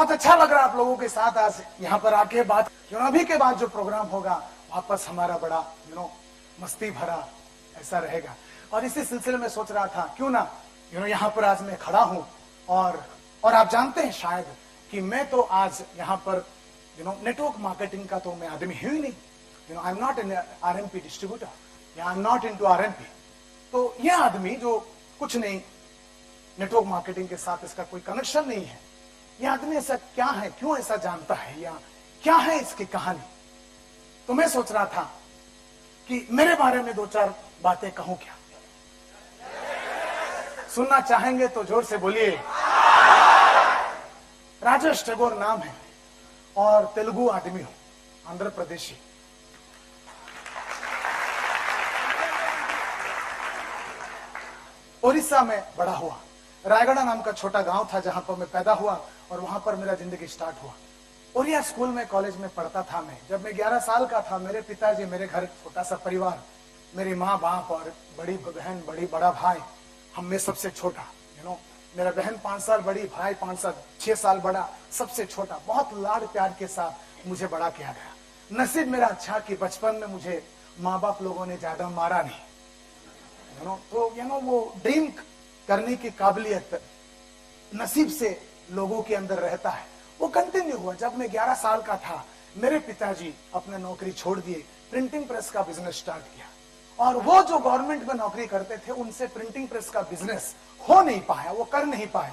बहुत अच्छा लग रहा है आप लोगों के साथ आज यहाँ पर आके बात। अभी के बाद जो प्रोग्राम होगा वापस हमारा बड़ा मस्ती भरा ऐसा रहेगा। और इसी सिलसिले में सोच रहा था क्यों ना यहाँ पर आज मैं खड़ा हूं और आप जानते हैं शायद कि मैं तो आज यहाँ पर नेटवर्क मार्केटिंग का तो मैं आदमी ही नहीं। I am not in RMP distributor, I am not into RMP. तो यह आदमी जो कुछ नहीं, नेटवर्क मार्केटिंग के साथ इसका कोई कनेक्शन नहीं है, यह आदमी ऐसा क्या है, क्यों ऐसा जानता है, या क्या है इसकी कहानी। तो मैं सोच रहा था कि मेरे बारे में दो चार बातें कहूं क्या। सुनना चाहेंगे तो जोर से बोलिए। राजेश टैगोर नाम है और तेलुगु आदमी हूं, आंध्र प्रदेशी। ओडिशा में बड़ा हुआ। रायगढ़ नाम का छोटा गांव था जहां पर मैं पैदा हुआ और वहां पर मेरा जिंदगी स्टार्ट हुआ। ओरिया स्कूल में, कॉलेज में पढ़ता था मैं। जब मैं 11 साल का था, मेरे पिताजी, मेरे घर छोटा सा परिवार, मेरी माँ बाप और बड़ी बहन, बड़ा भाई, हम में सबसे छोटा। मेरा बहन 5 साल बड़ी, भाई 6 साल बड़ा, सबसे छोटा। बहुत लाड प्यार के साथ मुझे बड़ा किया गया। नसीब मेरा अच्छा कि बचपन में मुझे माँ बाप लोगों ने ज्यादा मारा नहीं। तो वो ड्रीम करने की काबिलियत नसीब से लोगों के अंदर रहता है, वो कंटिन्यू हुआ। जब मैं 11 साल का था, मेरे पिताजी अपने नौकरी छोड़ दिए, प्रिंटिंग प्रेस का बिजनेस स्टार्ट किया। और वो जो गवर्नमेंट में नौकरी करते थे, उनसे प्रिंटिंग प्रेस का बिजनेस हो नहीं पाया, वो कर नहीं पाए।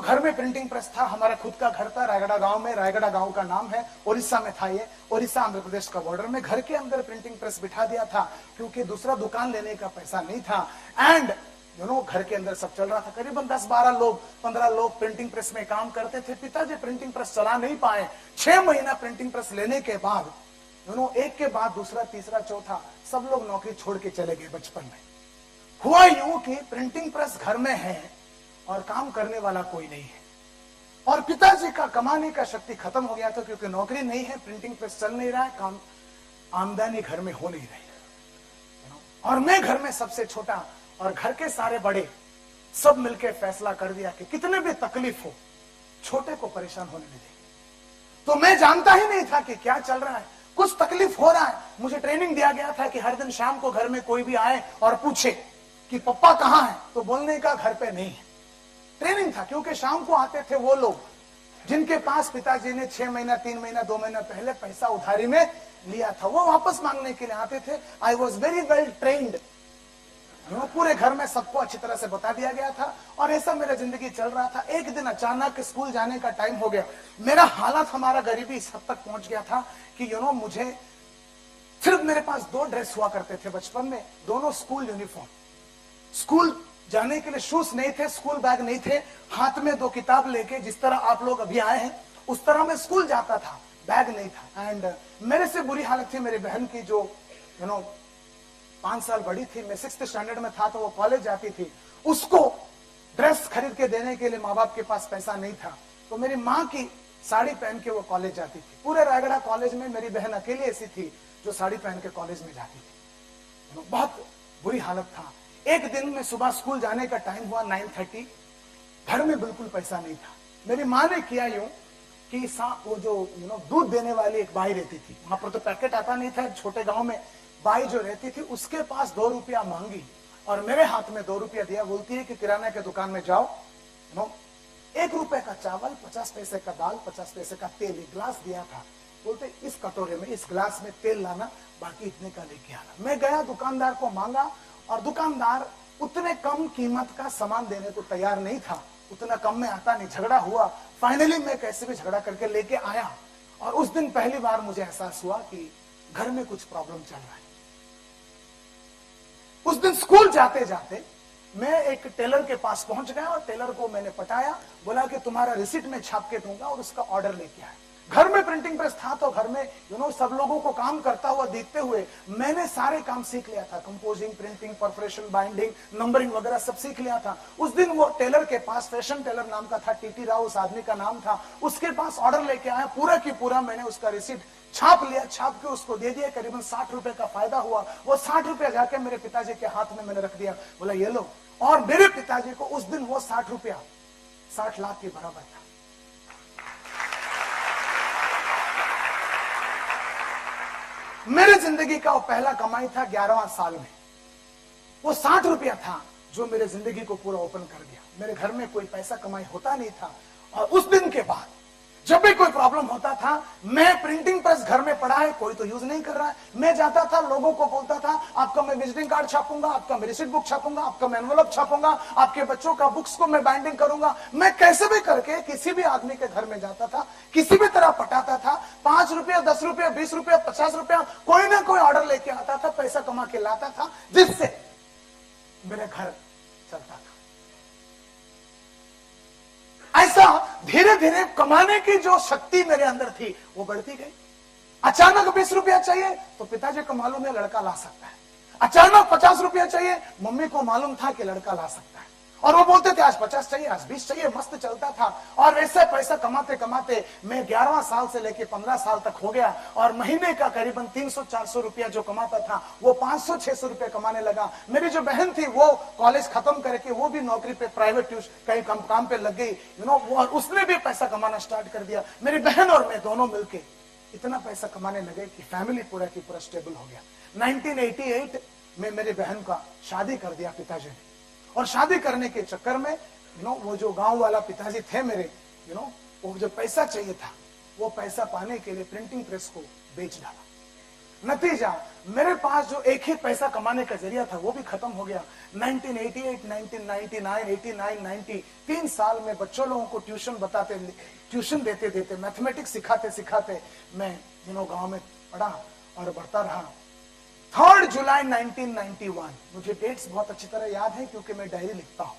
घर में प्रिंटिंग प्रेस था, हमारा खुद का घर था रायगढ़ गांव में। रायगढ़ गांव का नाम है, उड़ीसा में था ये, उड़ीसा आंध्र प्रदेश का बॉर्डर में। घर के अंदर प्रिंटिंग प्रेस बिठा दिया था क्योंकि दूसरा दुकान लेने का पैसा नहीं था। एंड घर के अंदर सब चल रहा था। करीबन 10-12 लोग, 15 लोग प्रिंटिंग प्रेस में काम करते थे। पिताजी प्रिंटिंग प्रेस चला नहीं पाए। 6 महीना प्रिंटिंग प्रेस लेने के बाद एक के बाद दूसरा, तीसरा, चौथा, सब लोग नौकरी छोड़ के चले गए। बचपन में हुआ यूं कि प्रिंटिंग प्रेस घर में है और काम करने वाला कोई नहीं है। और पिताजी का कमाने का शक्ति खत्म हो गया था क्योंकि नौकरी नहीं है, प्रिंटिंग प्रेस चल नहीं रहा है, काम आमदनी घर में हो नहीं रही। और मैं घर में सबसे छोटा, और घर के सारे बड़े सब मिलकर फैसला कर दिया कि कितने भी तकलीफ हो, छोटे को परेशान होने नहीं देंगे। तो मैं जानता ही नहीं था कि क्या चल रहा है, कुछ तकलीफ हो रहा है। मुझे ट्रेनिंग दिया गया था कि हर दिन शाम को घर में कोई भी आए और पूछे कि पप्पा कहां है, तो बोलने का घर पे नहीं है। ट्रेनिंग था क्योंकि शाम को आते थे वो लोग जिनके पास पिताजी ने 6 महीना, 3 महीना, 2 महीना पहले पैसा उधारी में लिया था, वो वापस मांगने के लिए आते थे। I was very well trained. पूरे घर में सबको अच्छी तरह से बता दिया गया था और ऐसा मेरा जिंदगी चल रहा था। एक दिन अचानक स्कूल जाने का टाइम हो गया। मेरा हालत, हमारा गरीबी इस हद तक पहुंच गया था कि मुझे सिर्फ, मेरे पास 2 ड्रेस हुआ करते थे बचपन में, दोनों स्कूल यूनिफॉर्म। स्कूल जाने के लिए शूज नहीं थे, स्कूल बैग नहीं थे, हाथ में 2 किताब लेके, जिस तरह आप लोग अभी आए हैं उस तरह मैं स्कूल जाता था, बैग नहीं था। एंड मेरे से बुरी हालत थी मेरी बहन की, जो 5 साल बड़ी थी। मैं 6th स्टैंडर्ड में था तो वो कॉलेज जाती थी। उसको ड्रेस खरीद के देने के लिए माँ बाप के पास पैसा नहीं था, तो मेरी माँ की साड़ी पहन के वो कॉलेज जाती थी। पूरे रायगढ़ कॉलेज में मेरी बहन अकेली ऐसी थी जो साड़ी पहन के कॉलेज में जाती थी। बहुत बुरी हालत था। एक दिन में सुबह स्कूल जाने का टाइम हुआ 9:30, घर में बिल्कुल पैसा नहीं था। मेरी माँ ने किया यूं कि वो जो दूध देने वाली एक बाई रहती थी, वहां पर तो पैकेट आता नहीं था, छोटे गाँव में बाई जो रहती थी उसके पास 2 रुपया मांगी और मेरे हाथ में 2 रुपया दिया। बोलती है कि किराना के दुकान में जाओ, 1 रुपए का चावल, 50 पैसे का दाल, 50 पैसे का तेल, एक गिलास दिया था। बोलते इस कटोरे में, इस गिलास में तेल लाना, बाकी इतने का लेके आना। मैं गया, दुकानदार को मांगा और दुकानदार उतने कम कीमत का सामान देने को तैयार नहीं था। उतना कम में आता नहीं, झगड़ा हुआ। फाइनली मैं कैसे भी झगड़ा करके लेके आया और उस दिन पहली बार मुझे एहसास हुआ कि घर में कुछ प्रॉब्लम चल रहा है। उस दिन स्कूल जाते जाते मैं एक टेलर के पास पहुंच गया और टेलर को मैंने पटाया, बोला कि तुम्हारा रिसीट मैं छाप के दूंगा और उसका ऑर्डर लेके आया। घर में प्रिंटिंग प्रेस था तो घर में सब लोगों को काम करता हुआ देखते हुए मैंने सारे काम सीख लिया था। Composing, printing, perforation, binding, numbering वगैरह सब सीख लिया था। उस दिन वो टेलर के पास, फैशन टेलर नाम का था, टीटी राव उस आदमी का नाम था, उसके पास ऑर्डर लेके आया। पूरा की पूरा मैंने उसका रिसीट छाप लिया, छाप के उसको दे दिया। करीबन 60 रुपए का फायदा हुआ। वो 60 रुपया जाके मेरे पिताजी के हाथ में मैंने रख दिया, बोला ये लो। और मेरे पिताजी को उस दिन वो 60 रुपया 60 लाख के बराबर था। मेरे जिंदगी का वो पहला कमाई था 11वां साल में। वो 60 रुपया था जो मेरे जिंदगी को पूरा ओपन कर दिया। मेरे घर में कोई पैसा कमाई होता नहीं था, और उस दिन के बाद जब भी कोई प्रॉब्लम होता था, मैं प्रिंटिंग प्रेस घर में पड़ा है, कोई तो यूज नहीं कर रहा है, मैं जाता था, लोगों को बोलता था आपका मैं विजिटिंग कार्ड छापूंगा, आपका मैं रिसिप्ट बुक छापूंगा, आपका मैं एनवेलप छापूंगा, आपके बच्चों का बुक्स को मैं बाइंडिंग करूंगा। मैं कैसे भी करके किसी भी आदमी के घर में जाता था, किसी भी तरह पटाता था। 5 रुपया, 10 रुपया, 20 रुपया, 50 रुपया, कोई ना कोई ऑर्डर लेके आता था, पैसा कमा के लाता था, जिससे मेरा घर चलता था। ऐसा धीरे धीरे कमाने की जो शक्ति मेरे अंदर थी वो बढ़ती गई। अचानक 20 रुपया चाहिए तो पिताजी को मालूम है लड़का ला सकता है। अचानक 50 रुपया चाहिए, मम्मी को मालूम था कि लड़का ला सकता है, और वो बोलते थे आज 50 चाहिए, आज 20 चाहिए, मस्त चलता था। और वैसे पैसा कमाते कमाते मैं 11वां साल से लेके 15 साल तक हो गया, और महीने का करीबन 300-400 रुपया जो कमाता था वो 500-600 रुपया कमाने लगा। मेरी जो बहन थी वो कॉलेज खत्म करके वो भी नौकरी पे, प्राइवेट ट्यूशन कहीं काम पे लग गई, और उसने भी पैसा कमाना स्टार्ट कर दिया। मेरी बहन और मैं दोनों मिलके इतना पैसा कमाने लगे कि फैमिली पूरा की पूरा स्टेबल हो गया। 1988 में मेरी बहन का शादी कर दिया पिताजी ने, और शादी करने के चक्कर में वो जो गांव वाला पिताजी थे मेरे, वो जो पैसा चाहिए था वो पैसा पाने के लिए प्रिंटिंग प्रेस को बेच डाला। नतीजा मेरे पास जो एक ही पैसा कमाने का जरिया था वो भी खत्म हो गया। 1988, 1999, 89, 90 3 साल में बच्चों लोगों को ट्यूशन देते मैथमेटिक्स सिखाते मैं गांव में पढ़ा और बढ़ता रहा। 3 जुलाई 1991, मुझे डेट्स बहुत अच्छी तरह याद है क्योंकि मैं डायरी लिखता हूँ।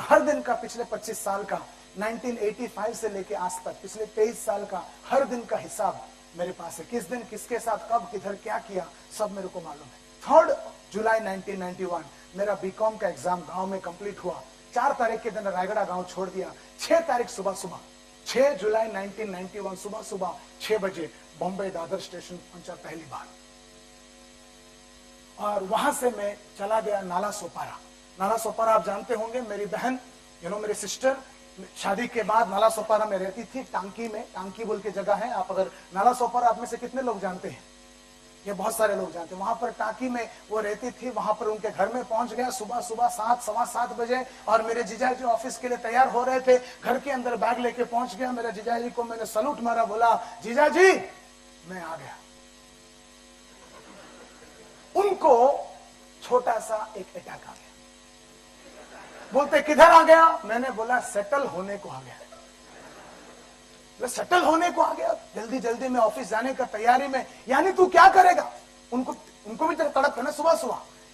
हर दिन का पिछले 25 साल का 1985 से लेके आज तक पिछले 23 साल का हर दिन का हिसाब मेरे पास है। किस दिन किसके साथ कब किधर क्या किया सब मेरे को मालूम है। 3 जुलाई 1991 मेरा बीकॉम का एग्जाम गांव में कंप्लीट हुआ। 4 तारीख के दिन रायगढ़ गांव छोड़ दिया। 6 तारीख सुबह 6 जुलाई 1991 सुबह 6 बजे बॉम्बे दादर स्टेशन पहुंचा पहली बार, और वहां से मैं चला गया नाला सोपारा आप जानते होंगे। मेरी बहन मेरी सिस्टर शादी के बाद नाला सोपारा में रहती थी, टांकी बोल के जगह है। आप अगर नाला सोपारा आप में से कितने लोग जानते हैं? ये बहुत सारे लोग जानते हैं। वहां पर टांकी में वो रहती थी, वहां पर उनके घर में पहुंच गया सुबह 7 सवा 7 बजे, और मेरे जीजाजी ऑफिस के लिए तैयार हो रहे थे। घर के अंदर बैग लेके पहुंच गया। मेरे जीजाजी को मैंने सलूट मारा, बोला जीजाजी मैं आ गया। उनको छोटा सा एक अटैक आ गया। बोलते किधर आ गया? मैंने बोला सेटल होने को आ गया। सेटल होने को आ गया, जल्दी में ऑफिस जाने का तैयारी में। यानी तू क्या करेगा? उनको भी तड़प करना सुबह।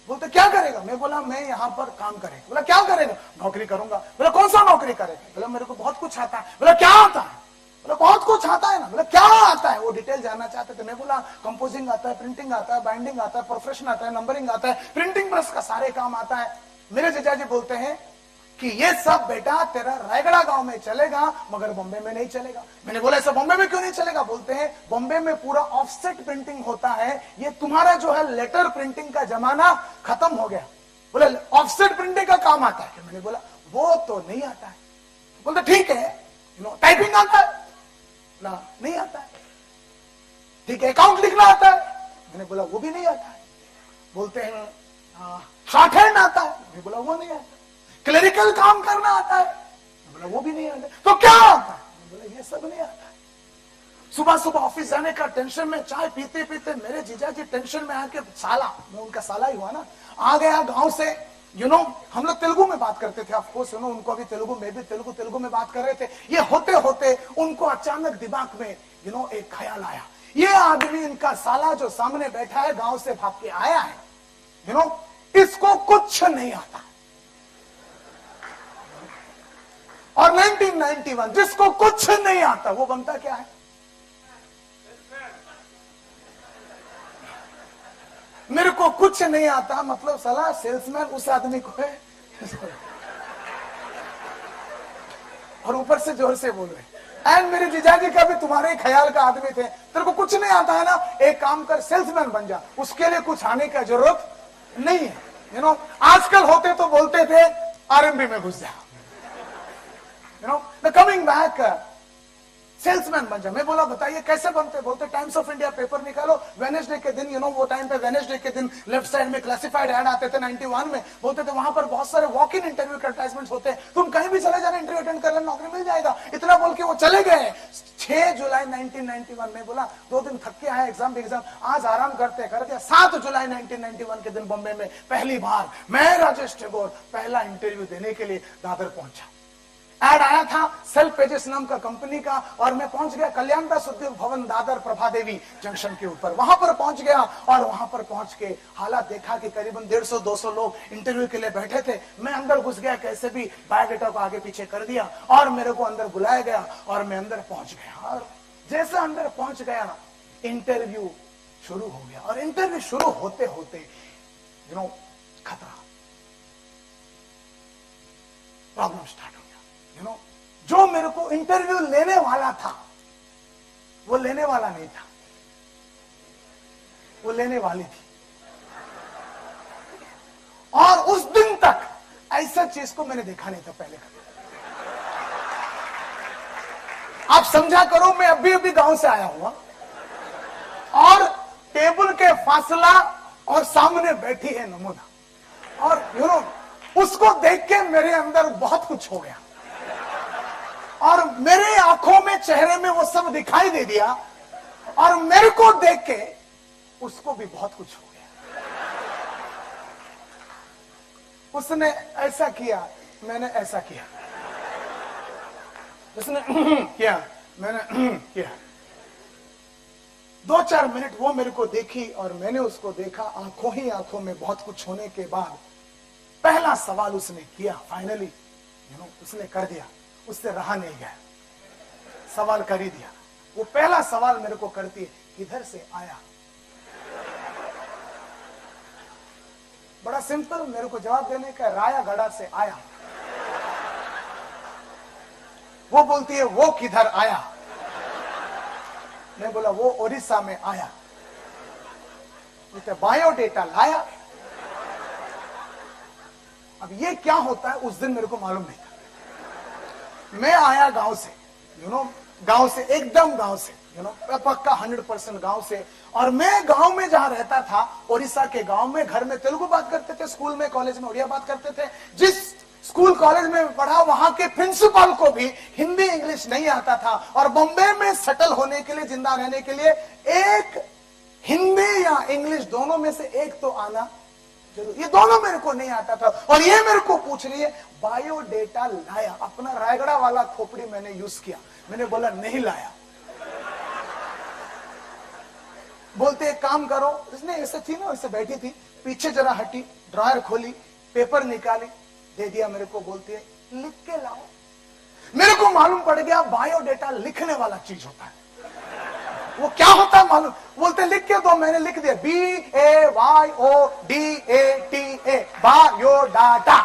बोलते क्या करेगा? मैं बोला मैं यहाँ पर काम करेगा। बोला क्या करेगा? नौकरी करूंगा। बोला कौन सा नौकरी करेगा? बोला मेरे को बहुत कुछ आता है। बोला क्या आता है? बोला बहुत कुछ आता है ना। बोला क्या आता है? वो डिटेल जानना चाहते थे। मैं बोला कंपोजिंग आता है, प्रिंटिंग आता है, बाइंडिंग आता है, प्रोफेशन आता है, नंबरिंग आता है, प्रिंटिंग प्रेस का सारे काम आता है। मेरे जीजाजी बोलते हैं कि ये सब बेटा तेरा रायगढ़ गांव में चलेगा मगर बॉम्बे में नहीं चलेगा। मैंने बोला ऐसा बॉम्बे में क्यों नहीं चलेगा? बोलते हैं बॉम्बे में पूरा ऑफसेट प्रिंटिंग होता है, ये तुम्हारा जो है लेटर प्रिंटिंग का जमाना खत्म हो गया। बोले ऑफसेट प्रिंटिंग का काम आता है? मैंने बोला वो तो नहीं आता है। बोलते ठीक है टाइपिंग आता है? ना नहीं आता है। ठीक है अकाउंट लिखना आता है? मैंने बोला वो भी नहीं आता है। बोलते हैं शॉर्ट हैंड आता है? मैंने बोला वो नहीं आता। क्लरिकल काम करना आता है? बोला वो भी नहीं आता। तो क्या आता है? बोला ये सब नहीं आता है। सुबह ऑफिस जाने का टेंशन में, चाय पीते मेरे जीजाजी टेंशन में आके, साला मैं उनका साला ही हुआ ना, आ गया गांव से। हम लोग तेलुगु में बात करते थे, ऑफ कोर्स उनको भी तेलुगु, मैं भी तेलुगु में बात कर रहे थे। ये होते होते उनको अचानक दिमाग में एक ख्याल आया, ये आदमी इनका साला जो सामने बैठा है गांव से भाग के आया है, इसको कुछ नहीं आता। और 1991 जिसको कुछ नहीं आता वो बनता क्या है? मेरे को कुछ नहीं आता मतलब साला सेल्समैन उस आदमी को है और ऊपर से जोर से बोल रहे। एंड मेरे जीजाजी का भी तुम्हारे ख्याल का आदमी थे, तेरे को कुछ नहीं आता है ना, एक काम कर सेल्समैन बन जा, उसके लिए कुछ आने की जरूरत नहीं है। आजकल होते तो बोलते थे आरएमबी में घुस जा। Coming back, सेल्समैन बन जा। मैं बोला बताइए कैसे बनते? बोलते टाइम्स ऑफ इंडिया पेपर निकालो, वेडनेसडे के दिन, वो टाइम पे वेडनेसडे के दिन लेफ्ट साइड में क्लासिफाइड ऐड आते थे 91 में। बोलते थे वहां पर बहुत सारे वॉक इन इंटरव्यू के एडवर्टाइजमेंट होते हैं, तुम कहीं भी चले जाना, इंटरव्यू अटेंड कर लेना, नौकरी मिल जाएगा। इतना बोल के वो चले गए 6 जुलाई 1991 में। बोला 2 दिन थक के आया, एग्जाम आज आराम करते कर दिया। 7 जुलाई 1991 के दिन बॉम्बे में पहली बार मैं राजेश टेगोर पहला इंटरव्यू देने के लिए दादर पहुंचा। ऐड आया था सेल्फ पेजेस नाम का कंपनी का, और मैं पहुंच गया कल्याण दास उद्योग भवन दादर प्रभादेवी जंक्शन के ऊपर। वहां पर पहुंच गया और वहां पर पहुंच के हालात देखा कि करीबन 150-200 लोग इंटरव्यू के लिए बैठे थे। मैं अंदर घुस गया, कैसे भी बायोडेटा को आगे पीछे कर दिया और मेरे को अंदर बुलाया गया और मैं अंदर पहुंच गया। और जैसे अंदर पहुंच गया इंटरव्यू शुरू हो गया। और इंटरव्यू शुरू होते होते खतरा, प्रॉब्लम स्टार्ट हो गया। जो मेरे को इंटरव्यू लेने वाला था वो लेने वाला नहीं था, वो लेने वाली थी। और उस दिन तक ऐसा चीज को मैंने देखा नहीं था पहले कभी। आप समझा करो, मैं अभी अभी गांव से आया हुआ और टेबल के फासला और सामने बैठी है नमूना, और उसको देख के मेरे अंदर बहुत कुछ हो गया और मेरे आंखों में, चेहरे में वो सब दिखाई दे दिया और मेरे को देख के उसको भी बहुत कुछ हो गया। उसने ऐसा किया, मैंने ऐसा किया, उसने किया, मैंने किया। 2-4 मिनट वो मेरे को देखी और मैंने उसको देखा। आंखों ही आंखों में बहुत कुछ होने के बाद पहला सवाल उसने किया, फाइनली उसने कर दिया, उससे रहा नहीं गया, सवाल कर ही दिया। वो पहला सवाल मेरे को करती है, किधर से आया? बड़ा सिंपल मेरे को जवाब देने का, रायागढ़ से आया। वो बोलती है वो किधर आया? मैं बोला वो उड़ीसा में आया। बायोडेटा लाया। अब ये क्या होता है उस दिन मेरे को मालूम नहीं था। मैं आया गांव से, गांव से, एकदम गांव से, पक्का 100% गांव से। और मैं गांव में जहां रहता था, उड़ीसा के गांव में, घर में तेलुगु बात करते थे, स्कूल में कॉलेज में उड़िया बात करते थे। जिस स्कूल कॉलेज में पढ़ा वहां के प्रिंसिपल को भी हिंदी इंग्लिश नहीं आता था। और बॉम्बे में सेटल होने के लिए, जिंदा रहने के लिए, एक हिंदी या इंग्लिश दोनों में से एक तो आना जरूर। ये दोनों मेरे को नहीं आता था और ये मेरे को पूछ रही है बायोडेटा लाया? अपना रायगढ़ वाला खोपड़ी मैंने यूज किया। मैंने बोला नहीं लाया। बोलते एक काम करो, इसने ऐसे थी ना, ऐसे बैठी थी, पीछे जरा हटी, ड्रॉयर खोली, पेपर निकाली, दे दिया मेरे को। बोलती है लिख के लाओ। मेरे को मालूम पड़ गया बायोडेटा लिखने वाला चीज होता है। वो क्या होता है मालूम? बोलते लिख के दो। मैंने लिख दिया BAYODATA, बायोडाटा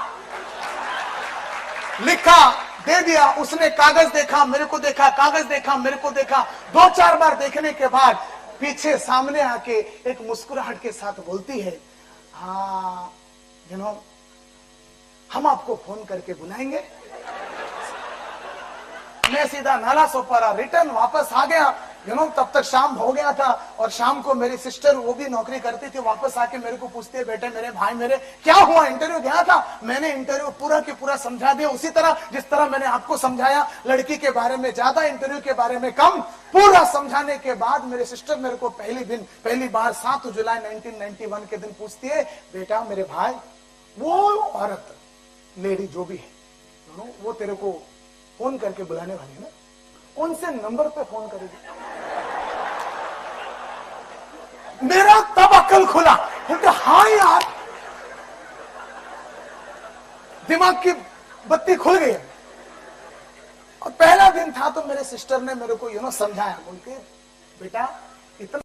लिखा, दे दिया। उसने कागज देखा, मेरे को देखा, कागज देखा, मेरे को देखा। 2-4 बार देखने के बाद पीछे सामने आके एक मुस्कुराहट के साथ बोलती है, हाँ हम आपको फोन करके बुलाएंगे। मैं सीधा नाला सोपारा रिटर्न वापस आ गया। तब तक शाम हो गया था और शाम को मेरी सिस्टर, वो भी नौकरी करती थी, वापस आके मेरे को पूछते हैं, बेटे मेरे भाई मेरे क्या हुआ? इंटरव्यू गया था। मैंने इंटरव्यू पूरा के पूरा समझा दिया, उसी तरह जिस तरह मैंने आपको समझाया। लड़की के बारे में ज्यादा, इंटरव्यू के बारे में कम। पूरा समझाने के बाद मेरे सिस्टर मेरे को पहली बार 7 जुलाई 1991 के दिन पूछती है, बेटा मेरे भाई, वो औरत, लेडी जो भी है, वो तेरे को फोन करके बुलाने वाली है ना, कौन से नंबर पे फोन करेगी? मेरा तब अक्ल खुला। बोलते हाँ यार, दिमाग की बत्ती खुल गई। और पहला दिन था तो मेरे सिस्टर ने मेरे को समझाया। बोलते बेटा, इतना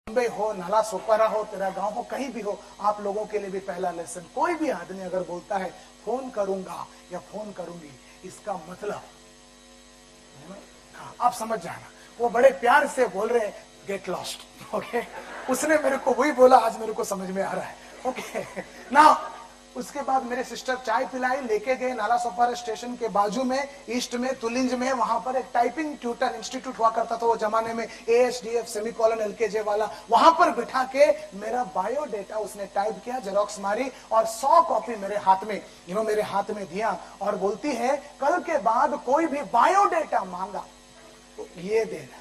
बॉम्बे हो, नाला सोपारा हो, तेरा गांव हो, कहीं भी हो, आप लोगों के लिए भी पहला लेसन, कोई भी आदमी अगर बोलता है फोन करूंगा या फोन करूंगी, इसका मतलब आप समझ जाना, वो बड़े प्यार से बोल रहे हैं गेट लॉस्ट। ओके, उसने मेरे को वही बोला, आज मेरे को समझ में आ रहा है। ओके ना, उसके बाद मेरे सिस्टर चाय पिलाई, लेके गए नाला सोपारा स्टेशन के बाजू में ईस्ट में तुलिंज में, वहां पर एक टाइपिंग ट्यूटर इंस्टीट्यूट हुआ करता था वो जमाने में, ASDF सेमीकोलन LKJ वाला, वहां पर बिठा के मेरा बायोडेटा उसने टाइप किया, जेरोक्स मारी और 100 कॉपी मेरे हाथ में मेरे हाथ में दिया और बोलती है कल के बाद कोई भी बायोडेटा मांगा तो ये देना।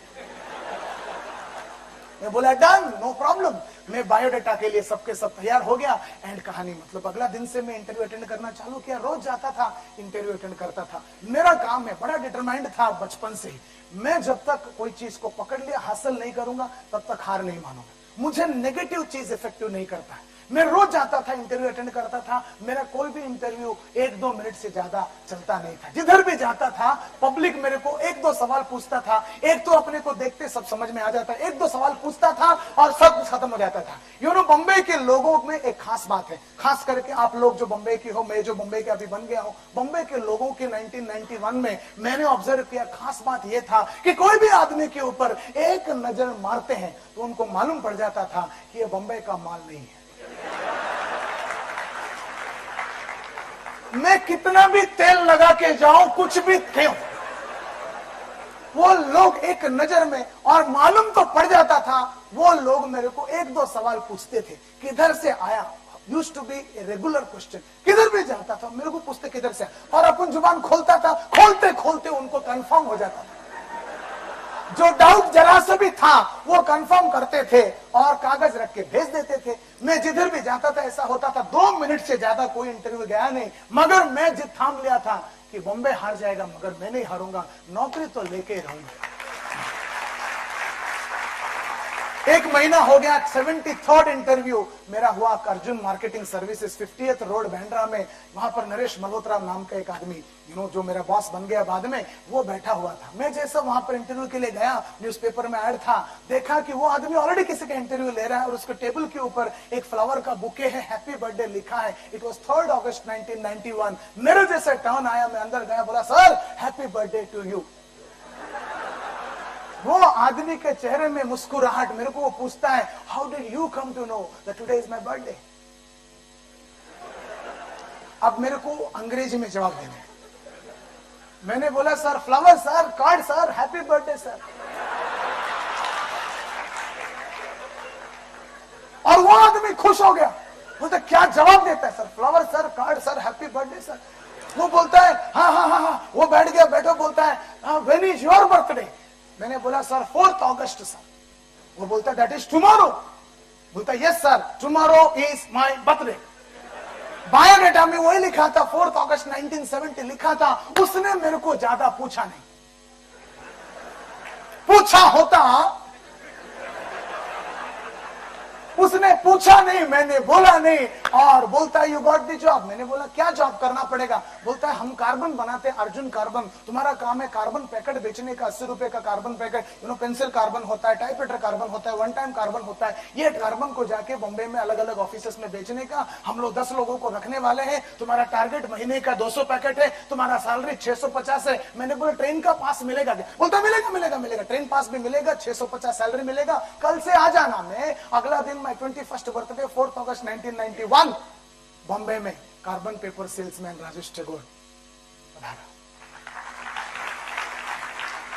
मैं बोला डन, नो प्रॉब्लम। मैं बायोडेटा के लिए सबके सब तैयार हो गया। एंड कहानी मतलब अगला दिन से मैं इंटरव्यू अटेंड करना चालू किया, रोज जाता था, इंटरव्यू अटेंड करता था। मेरा काम है, बड़ा डिटरमाइंड था बचपन से ही, मैं जब तक कोई चीज को पकड़ लिया हासिल नहीं करूंगा तब तक हार नहीं मानूंगा। मुझे नेगेटिव चीज इफेक्टिव नहीं करता है। मैं रोज जाता था, इंटरव्यू अटेंड करता था। मेरा कोई भी इंटरव्यू 1-2 मिनट से ज्यादा चलता नहीं था। जिधर भी जाता था पब्लिक मेरे को 1-2 सवाल पूछता था। एक तो अपने को देखते सब समझ में आ जाता, 1-2 सवाल पूछता था और सब कुछ खत्म हो जाता था। बम्बई के लोगों में एक खास बात है, खास करके आप लोग जो बम्बई की हो, मैं जो बम्बई का अभी बन गया हूं, बम्बई के लोगों के 1991 में मैंने ऑब्जर्व किया, खास बात यह था कि कोई भी आदमी के ऊपर एक नजर मारते हैं तो उनको मालूम पड़ जाता था कि यह बम्बई का माल नहीं है। मैं कितना भी तेल लगा के जाऊं, कुछ भी क्यों, वो लोग एक नजर में, और मालूम तो पड़ जाता था। वो लोग मेरे को 1-2 सवाल पूछते थे, किधर से आया, used to be a regular question. किधर भी जाता था मेरे को पूछते किधर से, और अपन जुबान खोलता था, खोलते खोलते उनको कंफर्म हो जाता था। जो डाउट जरा से भी था वो कंफर्म करते थे और कागज रख के भेज देते थे। मैं जिधर भी जाता था ऐसा होता था, 2 मिनट से ज्यादा कोई इंटरव्यू गया नहीं, मगर मैं जिद थाम लिया था कि बॉम्बे हार जाएगा मगर मैं नहीं हारूंगा, नौकरी तो लेके ही रहूंगा। 1 महीना हो गया, 73rd इंटरव्यू मेरा हुआ Arjun marketing services 50th road Bandra में। वहां पर नरेश मल्होत्रा नाम का एक आदमी जो मेरा बॉस बन गया बाद में, वो बैठा हुआ था। मैं जैसा वहां पर इंटरव्यू के लिए गया, न्यूज़पेपर में ऐड था, देखा कि वो आदमी ऑलरेडी किसी का इंटरव्यू ले रहा है और उसके टेबल के ऊपर एक फ्लावर का बुके है, हैप्पी बर्थडे लिखा है। It was 3 August 1991। मेरे जैसा टर्न आया, मैं अंदर गया, बोला sir happy birthday to you. वो आदमी के चेहरे में मुस्कुराहट, मेरे को वो पूछता है how did you come to know that today is my birthday. अब मेरे को अंग्रेजी में जवाब देना है। मैंने बोला sir flower sir, card sir, happy birthday sir. और वो आदमी खुश हो गया, बोलता क्या जवाब देता है sir, flower sir, card sir, happy birthday sir. वो बोलता है हाँ हाँ हाँ हाँ। वो बैठ गया, बैठो, बोलता है व्हेन इज योर बर्थडे। मैंने बोला सर 4 अगस्त सर। वो बोलता दैट इज टुमारो। बोलता yes sir, tomorrow is my birthday. Biodata में वही लिखा था, 4 अगस्त 1970 लिखा था। उसने मेरे को ज्यादा पूछा नहीं, पूछा होता, उसने पूछा नहीं, मैंने बोला नहीं, और बोलता है यू गॉट द जॉब। मैंने बोला क्या जॉब करना पड़ेगा। बोलता है हम कार्बन बनाते हैं, अर्जुन कार्बन, तुम्हारा काम है कार्बन पैकेट बेचने का, 80 रुपए का कार्बन पैकेट। पेंसिल कार्बन होता है, टाइपराइटर कार्बन होता है, 1 टाइम कार्बन होता है। ये कार्बन को जाके बॉम्बे में अलग अलग ऑफिसेस में बेचने का। हम लोग 10 लोगों को रखने वाले हैं। तुम्हारा टारगेट महीने का 200 पैकेट है, तुम्हारा सैलरी 650 है। मैंने बोला ट्रेन का पास मिलेगा क्या। बोलता मिलेगा मिलेगा मिलेगा, ट्रेन पास भी मिलेगा, 650 सैलरी मिलेगा, कल से आ जाना। मैं अगला दिन 21st बर्थडे 4 अगस्त 1991 बॉम्बे में carbon paper salesman Rajesh Tagore पधारा।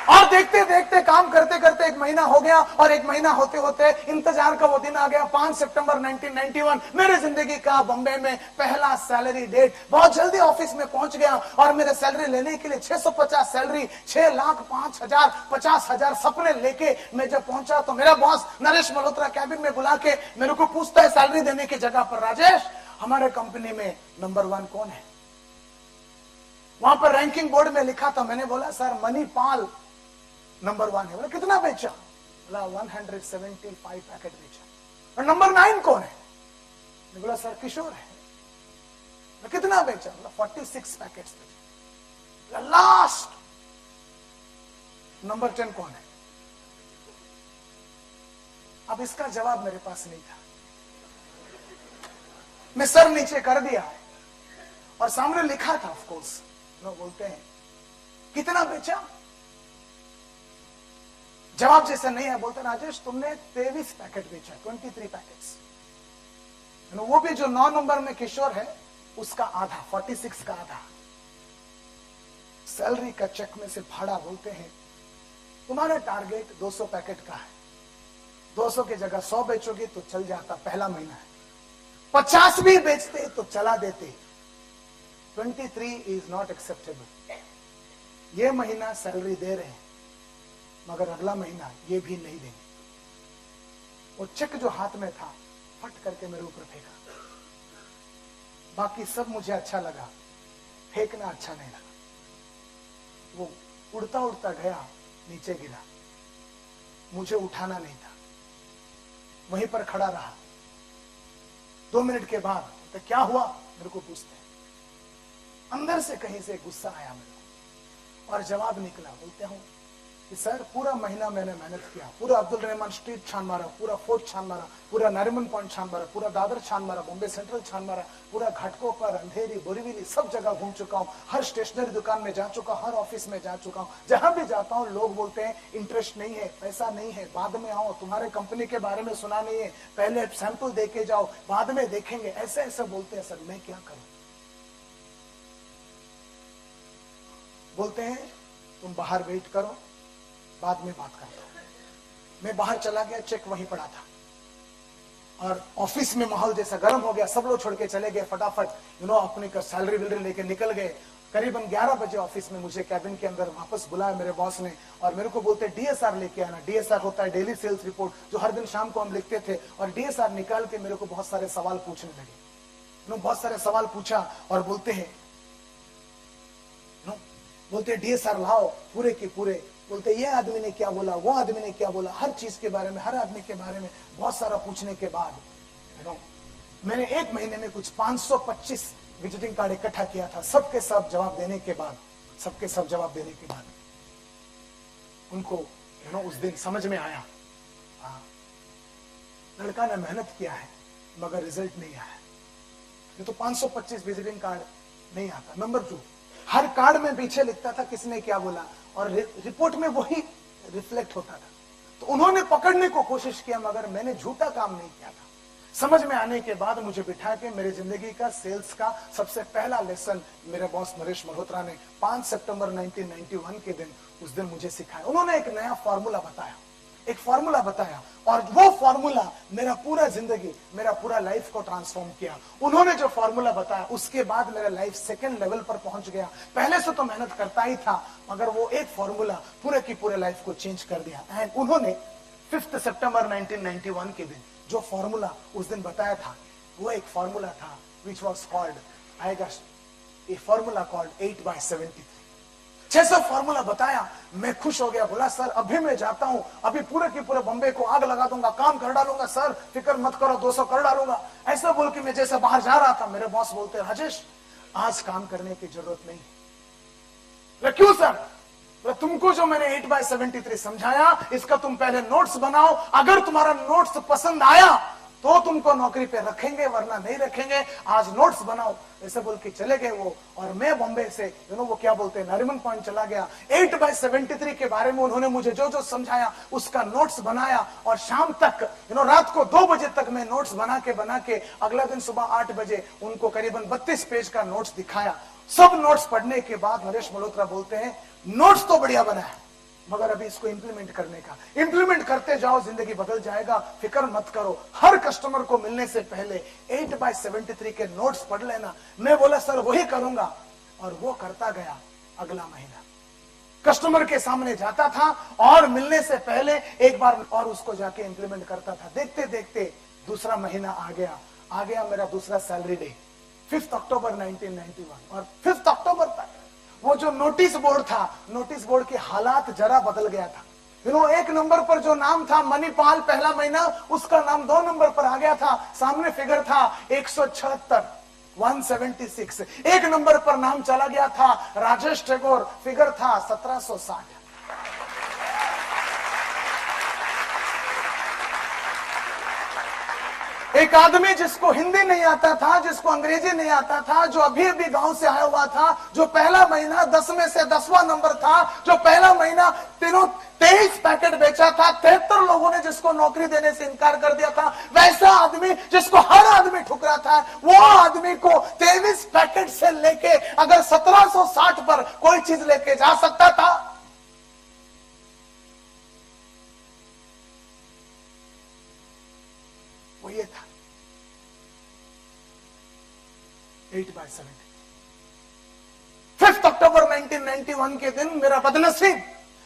और देखते देखते काम करते करते 1 महीना हो गया, और 1 महीना होते होते इंतजार का वो दिन आ गया, 5 सितंबर 1991। मेरे जिंदगी का बॉम्बे में पहला सैलरी डेट। बहुत जल्दी ऑफिस में पहुंच गया और मेरे सैलरी लेने के लिए 650 सैलरी, 6,05,000, 50,000 सपने लेके मैं जब पहुंचा तो मेरा बॉस नरेश मल्होत्रा कैबिन में बुला के मेरे को पूछता है सैलरी देने की जगह पर, राजेश हमारे कंपनी में नंबर 1 कौन है। वहां पर रैंकिंग बोर्ड में लिखा था। मैंने बोला सर मणिपाल नंबर 1 है। बोला कितना बेचा। बोला 175 पैकेट बेचा। और नंबर 9 कौन है। बोला सर किशोर है। बोला कितना बेचा। बोला 46 पैकेट्स बेचा। लास्ट नंबर 10 कौन है। अब इसका जवाब मेरे पास नहीं था। मैं सर नीचे कर दिया और सामने लिखा था ऑफ कोर्स। लोग बोलते हैं कितना बेचा। जवाब जैसे नहीं है। बोलते राजेश तुमने 23 पैकेट बेचा, 23 पैकेट्स। वो भी जो 9 नंबर में किशोर है उसका आधा 46 का आधा सैलरी का चेक में से फाड़ा। बोलते हैं तुम्हारा टारगेट 200 पैकेट का है, 200 की जगह 100 बेचोगे तो चल जाता, पहला महीना है। 50 भी बेचते तो चला देते। 23 इज नॉट एक्सेप्टेबल। ये महीना सैलरी दे रहे हैं मगर अगला महीना ये भी नहीं देंगे। वो चेक जो हाथ में था फट करके मेरे ऊपर फेंका। बाकी सब मुझे अच्छा लगा, फेंकना अच्छा नहीं लगा। वो उड़ता उड़ता गया, नीचे गिरा। मुझे उठाना नहीं था, वहीं पर खड़ा रहा। 2 मिनट के बाद तो क्या हुआ मेरे को पूछते हैं। अंदर से कहीं से गुस्सा आया मेरे को और जवाब निकला। बोलते हूं कि सर पूरा महीना मैंने मेहनत किया, पूरा अब्दुल रहमान स्ट्रीट छान मारा, पूरा फोर्ट छान मारा, पूरा नरीमन पॉइंट छान मारा, पूरा दादर छान मारा, बॉम्बे सेंट्रल छान मारा, पूरा घाटकों पर, अंधेरी, बोरीवली सब जगह घूम चुका हूं, हर स्टेशनरी दुकान में जा चुका, हर ऑफिस में जा चुका हूं। जहां भी जाता हूं लोग बोलते हैं इंटरेस्ट नहीं है, पैसा नहीं है, बाद में आओ, तुम्हारे कंपनी के बारे में सुना नहीं है, पहले सैंपल देके जाओ, बाद में देखेंगे, ऐसे ऐसे बोलते हैं। सर मैं क्या करूं? बोलते हैं तुम बाहर वेट करो, बाद में बात करता हूं। मैं बाहर चला गया, चेक वहीं पड़ा था और ऑफिस में माहौल जैसा गर्म हो गया। सब लोग छोड़ के चले गए फटाफट, अपनी सैलरी विलरी लेके निकल गए। करीबन 11 बजे ऑफिस में मुझे कैबिन के अंदर वापस बुलाया मेरे बॉस ने और मेरे को बोलते डीएसआर लेके आना। डीएसआर होता है डेली सेल्स रिपोर्ट, जो हर दिन शाम को हम लिखते थे। और डीएसआर निकाल के मेरे को बहुत सारे सवाल पूछने लगे। बहुत सारे सवाल पूछा और बोलते डीएसआर लाओ पूरे के पूरे। बोलते ये आदमी ने क्या बोला, वो आदमी ने क्या बोला, हर चीज के बारे में, हर आदमी के बारे में बहुत सारा पूछने के बाद मैंने 1 महीने में कुछ 525 विजिटिंग कार्ड इकट्ठा किया था। सबके सब जवाब देने के बाद उनको उस दिन समझ में आया, लड़का ने मेहनत किया है मगर रिजल्ट नहीं आया। ये तो 525 विजिटिंग कार्ड नहीं आता। नंबर 2, हर कार्ड में पीछे लिखता था किसने क्या बोला और रिपोर्ट में वही रिफ्लेक्ट होता था। तो उन्होंने पकड़ने को कोशिश किया मगर मैंने झूठा काम नहीं किया था। समझ में आने के बाद मुझे बिठा के मेरे जिंदगी का सेल्स का सबसे पहला लेसन मेरे बॉस नरेश मल्होत्रा ने 5 सितंबर 1991 के दिन उस दिन मुझे सिखाया। उन्होंने एक नया फॉर्मूला बताया और वो फॉर्मूला मेरा पूरा जिंदगी, मेरा पूरा लाइफ को ट्रांसफॉर्म किया। उन्होंने जो फॉर्मूला बताया उसके बाद मेरा लाइफ सेकंड लेवल पर पहुंच गया। पहले से तो मेहनत करता ही था मगर वो एक फॉर्मूला पूरे की पूरे लाइफ को चेंज कर दिया। एंड उन्होंने 5 सितंबर 1991 के दिन जो फॉर्मूला उस दिन बताया था वो एक फॉर्मूला था विच वॉज कॉल्ड, आएगा ए फॉर्मूला कॉल्ड 8/73। 600 फॉर्मूला बताया। मैं खुश हो गया, बोला सर अभी मैं जाता हूं, अभी पूरे के पूरे बॉम्बे को आग लगा दूंगा, काम कर डालूंगा सर, फिक्र मत करो, 200 कर डालूंगा। ऐसा बोल के मैं जैसे बाहर जा रहा था मेरे बॉस बोलते राजेश आज काम करने की जरूरत नहीं। क्यों सर? तुमको जो मैंने 8/73 समझाया इसका तुम पहले नोट्स बनाओ, अगर तुम्हारा नोट्स पसंद आया तो तुमको नौकरी पे रखेंगे वरना नहीं रखेंगे, आज नोट्स बनाओ। ऐसे बोल के चले गए वो और मैं बॉम्बे से वो क्या बोलते हैं नरीमन पॉइंट चला गया। 8/73 के बारे में उन्होंने मुझे जो जो समझाया उसका नोट्स बनाया और शाम तक रात को 2 बजे तक मैं नोट्स बना के अगला दिन सुबह 8 बजे उनको करीबन 32 पेज का नोट्स दिखाया। सब नोट्स पढ़ने के बाद नरेश मल्होत्रा बोलते हैं नोट्स तो बढ़िया बना है मगर अभी इसको इंप्लीमेंट करते जाओ, जिंदगी बदल जाएगा, फिक्र मत करो। हर कस्टमर को मिलने से पहले 8/73 के नोट्स पढ़ लेना। मैं बोला सर वही करूंगा और वो करता गया। अगला महीना कस्टमर के सामने जाता था और मिलने से पहले एक बार और उसको जाके इंप्लीमेंट करता था। देखते देखते दूसरा महीना आ गया मेरा दूसरा सैलरी डे 5 अक्टूबर 1991 और 5 अक्टूबर तक वो जो नोटिस बोर्ड था, नोटिस बोर्ड के हालात जरा बदल गया था। 1 नंबर पर जो नाम था मणिपाल पहला महीना, उसका नाम 2 नंबर पर आ गया था। सामने फिगर था 176। 1 नंबर पर नाम चला गया था राजेश टैगोर, फिगर था 1760। एक आदमी जिसको हिंदी नहीं आता था, जिसको अंग्रेजी नहीं आता था, जो अभी अभी गांव से आया हुआ था, जो पहला महीना 10 में से 10वां नंबर था, जो पहला महीना 23 पैकेट बेचा था, 73 लोगों ने जिसको नौकरी देने से इनकार कर दिया था, वैसा आदमी जिसको हर आदमी ठुकरा था, वो आदमी को 23 पैकेट से लेके अगर 1760 पर कोई चीज लेके जा सकता था, वो ये था 8/70। 5 अक्टूबर 1991 के दिन मेरा बदनसीब,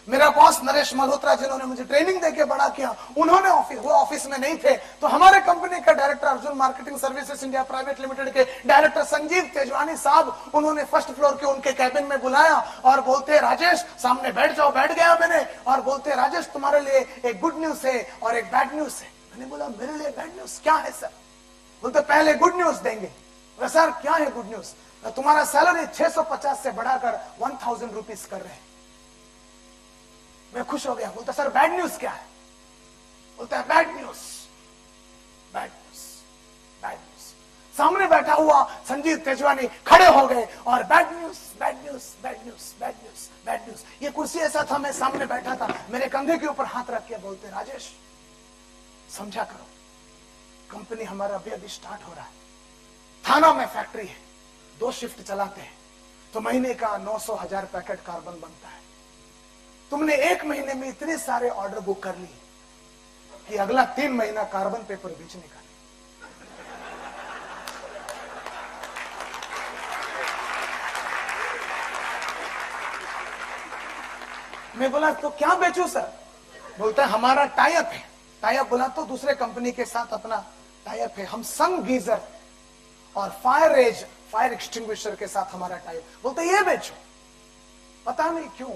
मेरा बॉस नरेश मल्होत्रा, जिन्होंने मुझे ट्रेनिंग देके बड़ा किया, उन्होंने वो ऑफिस में नहीं थे, तो हमारे कंपनी का director Arjun marketing services India private limited के डायरेक्टर संजीव तेजवानी साहब, उन्होंने फर्स्ट फ्लोर के उनके कैबिन में बुलाया और बोलते, राजेश सामने बैठ जाओ। बैठ गया मैंने और बोलते, राजेश तुम्हारे लिए एक गुड न्यूज है और एक बैड न्यूज है। मैंने बोला, मेरे लिए बैड न्यूज क्या है सर? बोलते, पहले गुड न्यूज देंगे। सर क्या है गुड न्यूज? तुम्हारा सैलरी 650 से बढ़ाकर 1000 रुपीज कर रहे हैं। मैं खुश हो गया। बोलता, सर बैड न्यूज क्या है? बोलता है, bad news, bad news, bad news. सामने बैठा हुआ संजीव तेजवानी खड़े हो गए और bad news, bad news, bad news, bad news, bad news. ये कुर्सी ऐसा था, मैं सामने बैठा था, मेरे कंधे के ऊपर हाथ रख के बोलते, राजेश समझा करो, कंपनी हमारा अभी अभी स्टार्ट हो रहा है, थाना में फैक्ट्री है, 2 शिफ्ट चलाते हैं, तो महीने का 900,000 पैकेट कार्बन बनता है। तुमने 1 महीने में इतने सारे ऑर्डर बुक कर लिए कि अगला 3 महीना कार्बन पेपर बेचने का। मैं बोला, तो क्या बेचूं सर? बोलता है, हमारा टाई अप है। टाई अप बोला तो दूसरे कंपनी के साथ अपना टाई अप है। हम सन गीजर और फायर एक्सटिंग्विशर के साथ हमारा टाई अप। बोलते, ये बेचो। पता नहीं क्यों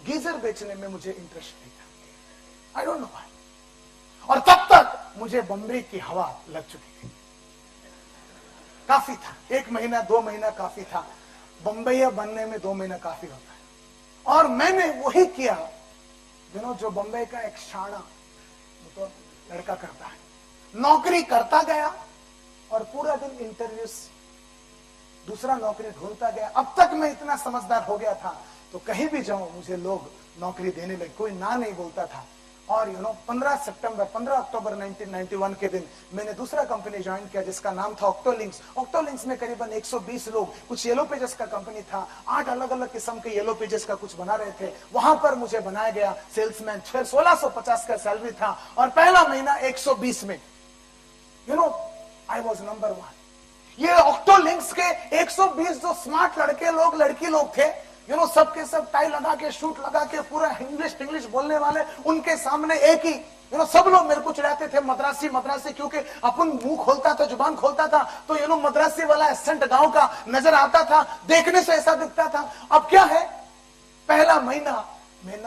गीजर बेचने में मुझे इंटरेस्ट नहीं था, आई डोंट नो व्हाई। और तब तक मुझे बम्बई की हवा लग चुकी थी, काफी था। 1 महीना 2 महीना काफी था, बम्बई बनने में 2 महीना काफी होता है। और मैंने वही किया जो बम्बई का एक शाना तो लड़का करता है, नौकरी करता गया और पूरा दिन इंटरव्यूज, दूसरा नौकरी ढूंढता गया। अब तक मैं इतना समझदार हो गया था, तो कहीं भी जाऊं मुझे लोग नौकरी देने लगे, कोई ना नहीं बोलता था। और 15 अक्टूबर 1991 के दिन मैंने दूसरा कंपनी ज्वाइन किया जिसका नाम था ऑक्टोलिंक्स। ऑक्टोलिंक्स में करीबन 120 लोग, कुछ येलो पेजेस का कंपनी था, 8 अलग अलग किस्म के येलो पेजेस का कुछ बना रहे थे। वहां पर मुझे बनाया गया सेल्समैन। 1650 का सैलरी था और पहला महीना 120 में आई वॉज नंबर 1। ये ऑक्टोलिंक्स के 120 जो स्मार्ट लड़के लोग, लड़की लोग थे, सबके सब टाई लगा के, शूट लगा के, पूरा इंग्लिश बोलने वाले, उनके सामने एक ही सब लोग मेरे को चिढ़ाते थे, मद्रासी मद्रासी, क्योंकि अपन मुंह खोलता था, जुबान खोलता था तो मद्रासी वाला एसेंट गांव का नजर आता था, देखने से ऐसा दिखता था। अब क्या है, पहला महीना में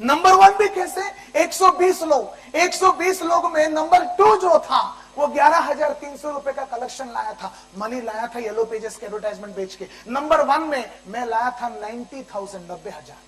नंबर 1 भी कैसे? 120 लोग में नंबर 2 जो था वो 11,300 रुपए का कलेक्शन लाया था, मनी लाया था येलो पेजेस के एडवर्टाइजमेंट बेच के। नंबर 1 में मैं लाया था 90,000, 90,000।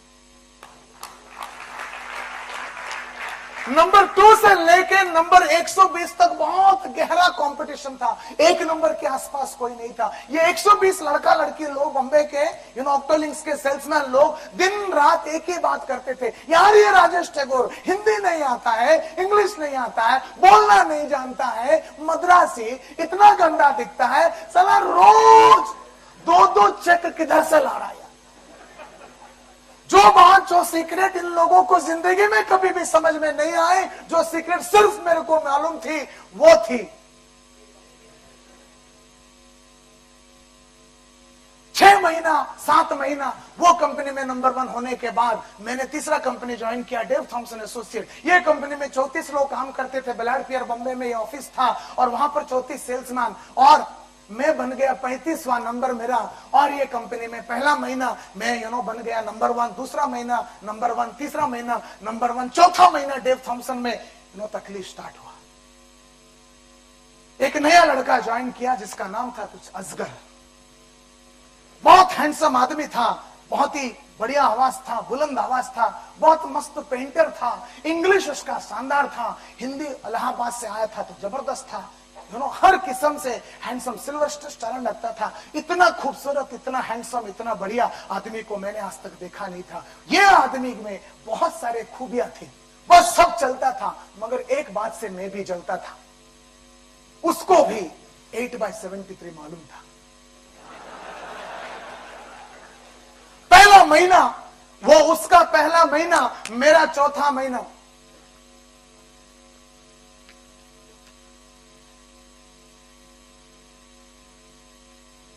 नंबर 2 से लेके नंबर 120 तक बहुत गहरा कंपटीशन था, 1 नंबर के आसपास कोई नहीं था। ये 120 लड़का लड़की लोग, बॉम्बे के ऑक्टोलिंक्स के सेल्समैन लोग, दिन रात एक ही बात करते थे, यार ये राजेश टैगोर हिंदी नहीं आता है, इंग्लिश नहीं आता है, बोलना नहीं जानता है, मद्रासी, इतना गंदा दिखता है, साला रोज 2-2 चेक किधर से ला रहा है। जो बात, जो सीक्रेट इन लोगों को जिंदगी में कभी भी समझ में नहीं आए, जो सीक्रेट सिर्फ मेरे को मालूम थी, वो थी 6 महीना 7 महीना वो कंपनी में नंबर 1 होने के बाद मैंने तीसरा कंपनी ज्वाइन किया, डेव थॉमसन एसोसिएट। ये कंपनी में 34 लोग काम करते थे, बेलाड पियर बॉम्बे में ये ऑफिस था और वहां पर 34 सेल्समैन, और मैं बन गया 35वां नंबर मेरा। और ये कंपनी में पहला महीना मैं बन गया नंबर 1, दूसरा महीना नंबर 1, तीसरा महीना नंबर 1, चौथा महीना डेव थॉमसन में तकलीफ स्टार्ट हुआ। एक नया लड़का ज्वाइन किया जिसका नाम था कुछ असगर, बहुत हैंडसम आदमी था, बहुत ही बढ़िया आवाज था, बुलंद आवाज था, बहुत मस्त पेंटर था, इंग्लिश उसका शानदार था, हिंदी इलाहाबाद से आया था तो जबरदस्त था, हर किस्म से हैंडसम, सिल्वर स्टार लगता था। इतना खूबसूरत, इतना हैंडसम, इतना बढ़िया आदमी को मैंने आज तक देखा नहीं था। ये आदमी में बहुत सारे खूबियां थी, बस सब चलता था, मगर एक बात से मैं भी जलता था, उसको भी 8/73 मालूम था। पहला महीना वो उसका पहला महीना, मेरा चौथा महीना।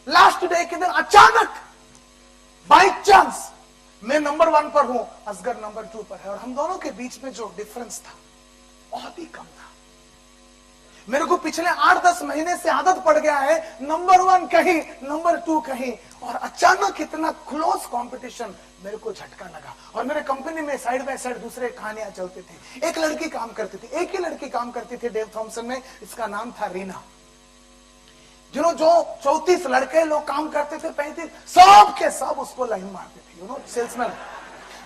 लास्ट डे के दिन अचानक बाई चांस मैं नंबर 1 पर हूं, असगर नंबर 2 पर है, और हम दोनों के बीच में जो डिफरेंस था बहुत ही कम था। मेरे को पिछले 8-10 महीने से आदत पड़ गया है नंबर 1 कहीं, नंबर 2 कहीं, और अचानक इतना क्लोज कंपटीशन, मेरे को झटका लगा। और मेरे कंपनी में साइड बाय साइड दूसरे कहानियां चलते थे। एक लड़की काम करती थी, एक ही लड़की काम करती थी डेव थॉमसन में, इसका नाम था रीना। जो 34 लड़के लोग काम करते थे, 35, सब के सब उसको लाइन मारते थे, सेल्समैन।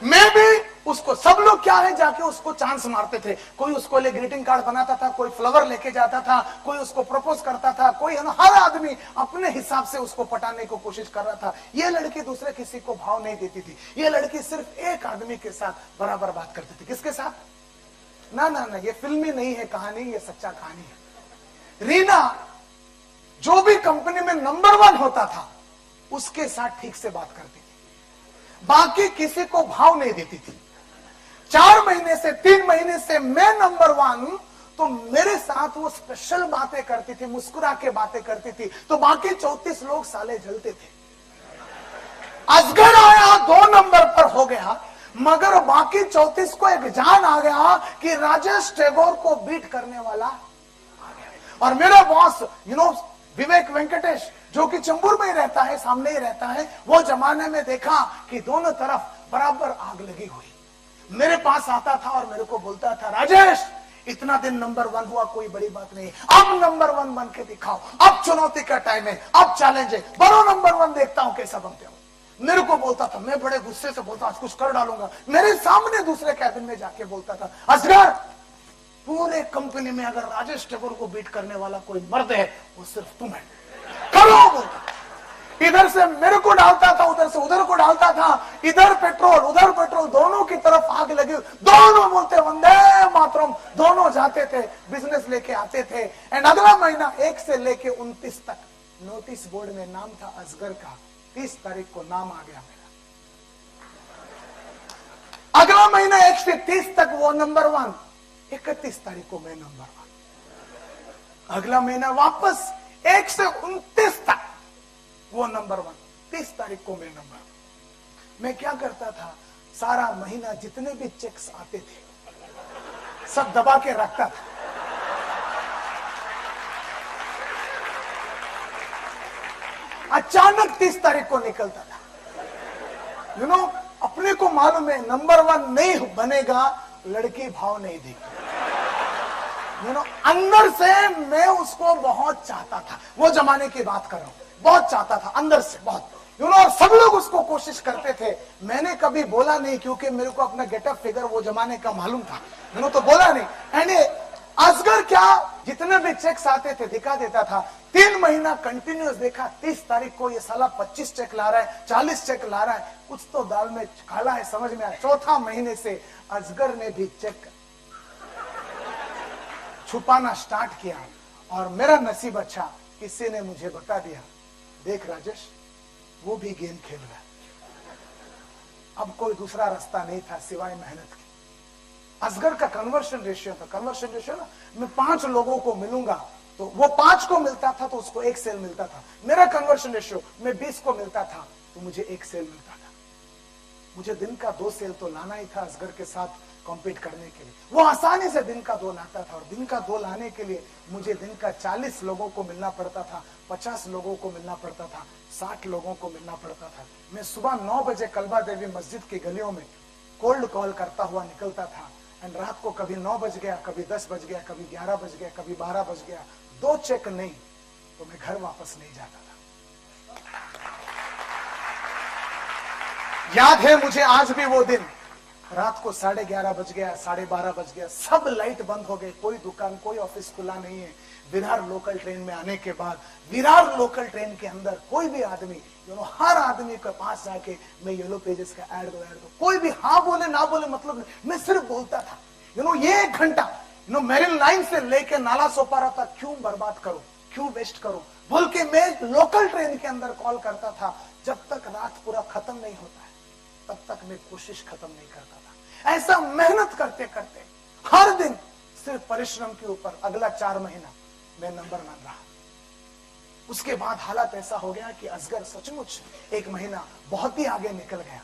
मैं भी उसको, सब लोग क्या है जाके उसको चांस मारते थे। कोई उसको लिए ग्रीटिंग कार्ड बनाता था, कोई फ्लावर लेके जाता था, कोई उसको प्रपोज करता था, कोई हर आदमी अपने हिसाब से उसको पटाने को कोशिश कर रहा था। ये लड़की दूसरे किसी को भाव नहीं देती थी। ये लड़की सिर्फ एक आदमी के साथ बराबर बात करती थी। किसके साथ? ना ना ना, ये फिल्मी नहीं है कहानी, ये सच्चा कहानी है। रीना जो भी कंपनी में नंबर 1 होता था उसके साथ ठीक से बात करती थी, बाकी किसी को भाव नहीं देती थी। 4 महीने से 3 महीने से मैं नंबर 1, तो मेरे साथ वो स्पेशल बातें करती थी, मुस्कुरा के बातें करती थी, तो बाकी 34 लोग साले जलते थे। असगर आया 2 नंबर पर हो गया, मगर बाकी 34 को एक जान आ गया कि राजेश टैगोर को बीट करने वाला आ गया। और मेरा बॉस विवेक वेंकटेश, जो कि चंबूर में ही रहता है, सामने ही रहता है, वो जमाने में देखा कि दोनों तरफ बराबर आग लगी हुई। मेरे पास आता था और मेरे को बोलता था, राजेश इतना दिन नंबर 1 हुआ, कोई बड़ी बात नहीं, अब नंबर 1 बन के दिखाओ, अब चुनौती का टाइम है, अब चैलेंज है, बनो नंबर 1, देखता हूं कैसा बनते हो। मेरे को बोलता था, मैं बड़े गुस्से से बोलता, आज कुछ कर डालूंगा। मेरे सामने दूसरे कैबिन में जाके बोलता था, असगर पूरे कंपनी में अगर राजेश टैगोर को बीट करने वाला कोई मर्द है वो सिर्फ तुम है, करो। इधर से मेरे को डालता था, उधर से उधर को डालता था, इधर पेट्रोल उधर पेट्रोल, दोनों की तरफ आग लगी, दोनों बोलते वंदे मातरम, दोनों जाते थे, बिजनेस लेके आते थे। एंड अगला महीना 1 से लेके 29 तक नोटिस बोर्ड में नाम था असगर का। 30 तारीख को नाम आ गया मेरा। अगला महीना 1 से 30 तक वो नंबर 1, 31 तारीख को मैं नंबर 1। अगला महीना वापस 1 से 29 तक वो नंबर 1, 30 तारीख को मैं नंबर 1। मैं क्या करता था, सारा महीना जितने भी चेक्स आते थे सब दबा के रखता था। अचानक 30 तारीख को निकलता था। अपने को मालूम है नंबर 1 नहीं बनेगा, लड़की भाव नहीं देगी। अंदर से मैं उसको बहुत चाहता था, वो जमाने की बात कर रहा हूं, बहुत चाहता था अंदर से बहुत। और सब लोग उसको कोशिश करते थे। मैंने कभी बोला नहीं, क्योंकि मेरे को अपना गेटअप फिगर वो जमाने का मालूम था, मैंने तो बोला नहीं। एंड असगर क्या, जितने भी चेक्स आते थे दिखा देता था। 3 महीना कंटिन्यूस देखा, 30 तारीख को ये साला 25 चेक ला रहा है, 40 चेक ला रहा है, कुछ तो दाल में काला है, समझ में आया। चौथा महीने से असगर ने भी चेक छुपाना स्टार्ट किया, और मेरा नसीब अच्छा, किसी ने मुझे बता दिया, देख राजेश वो भी गेम खेल रहा है। अब कोई दूसरा रास्ता नहीं था सिवाय मेहनत की। असगर का कन्वर्शन रेशियो था, कन्वर्शन रेशियो ना, मैं 5 लोगों को मिलूंगा तो वो 5 को मिलता था तो उसको 1 सेल मिलता था। मेरा कन्वर्शन रेशियो, मैं 20 को मिलता था तो मुझे 1 सेल मिलता था। मुझे दिन का 2 सेल तो लाना ही था असगर के साथ कॉम्पीट करने के लिए। वो आसानी से दिन का 2 लाता था, और दिन का 2 लाने के लिए मुझे दिन का 40 लोगों को मिलना पड़ता था, 50 लोगों को मिलना पड़ता था, 60 लोगों को मिलना पड़ता था। मैं सुबह 9 बजे कलबा देवी मस्जिद की गलियों में कोल्ड कॉल करता हुआ निकलता था। एंड रात को कभी 9 बज गया, कभी 10 बज गया, कभी 11 बज गया, कभी 12 बज गया, 2 चेक नहीं तो मैं घर वापस नहीं जाता था। याद है मुझे आज भी वो दिन, रात को 11:30 बज गया, 12:30 बज गया, सब लाइट बंद हो गए, कोई दुकान कोई ऑफिस खुला नहीं है। विरार लोकल ट्रेन में आने के बाद विरार लोकल ट्रेन के अंदर कोई भी आदमी हर आदमी के पास जाके मैं येलो पेजेस का ऐड दो कोई भी हाँ बोले ना बोले मतलब नहीं, मैं सिर्फ बोलता था ये 1 घंटा मेरिन लाइन से लेके नाला सोपारा तक क्यों बर्बाद करूं, क्यों वेस्ट करूं बोल के मैं लोकल ट्रेन के अंदर कॉल करता था। जब तक रात पूरा खत्म नहीं होता है तब तक मैं कोशिश खत्म नहीं करता था। ऐसा मेहनत करते करते हर दिन सिर्फ परिश्रम के ऊपर अगला 4 महीना मैं नंबर 1 रहा। उसके बाद हालात ऐसा हो गया कि असगर सचमुच 1 महीना बहुत ही आगे निकल गया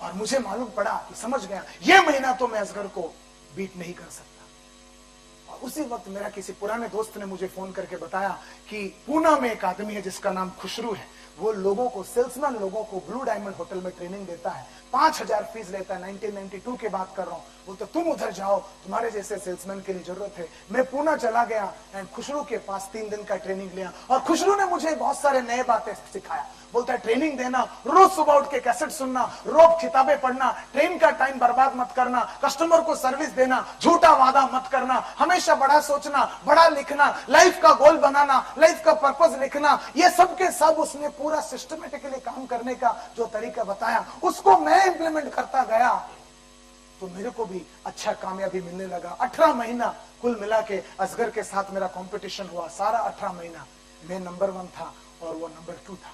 और मुझे मालूम पड़ा कि समझ गया ये महीना तो मैं असगर को बीट नहीं कर सकता। और उसी वक्त मेरा किसी पुराने दोस्त ने मुझे फोन करके बताया कि पूना में एक आदमी है जिसका नाम खुशरू है, वो लोगों को सेल्समैन लोगों को ब्लू डायमंड होटल में ट्रेनिंग देता है, 5,000 फीस लेता है। 1992 की बात कर रहा हूँ। बोलते तुम उधर जाओ, तुम्हारे जैसे सेल्समैन के लिए जरूरत है। मैं पूना चला गया एंड खुशरू के पास 3 दिन का ट्रेनिंग लिया और खुशरू ने मुझे बहुत सारे नए बातें सिखाया। बोलता है ट्रेनिंग देना, रोज सुबह उठ के कैसेट सुनना, रोज किताबें पढ़ना, ट्रेन का टाइम बर्बाद मत करना, कस्टमर को सर्विस देना, झूठा वादा मत करना, हमेशा बड़ा सोचना, बड़ा लिखना, लाइफ का गोल बनाना, लाइफ का पर्पस लिखना, ये सब के सब उसने पूरा सिस्टमेटिकली काम करने का जो तरीका बताया उसको मैं इंप्लीमेंट करता गया तो मेरे को भी अच्छा कामयाबी मिलने लगा। 18 महीना कुल मिला के असगर के साथ मेरा कंपटीशन हुआ। सारा 18 महीना मैं नंबर 1 था और वो नंबर 2 था।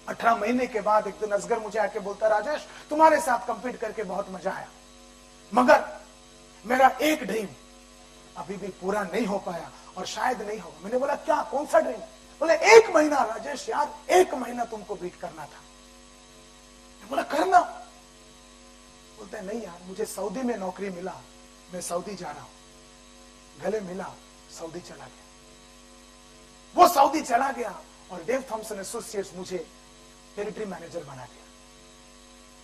18 महीने के बाद एक दिन असगर मुझे आके बोलता राजेश तुम्हारे साथ कंपीट करके बहुत मजा आया, मगर मेरा एक ड्रीम अभी भी पूरा नहीं हो पाया और शायद नहीं होगा। मैंने बोला क्या, कौन सा ड्रीम? बोले 1 महीना राजेश यार, 1 महीना तुमको बीट करना था। मैं बोला करना? बोलते नहीं यार, मुझे सऊदी में नौकरी मिला, मैं सऊदी जा रहा हूं। गले मिला, सऊदी चला गया। वो सऊदी चला गया और डेव थॉमसन एसोसिएट्स मुझे टेरिटरी मैनेजर बना दिया।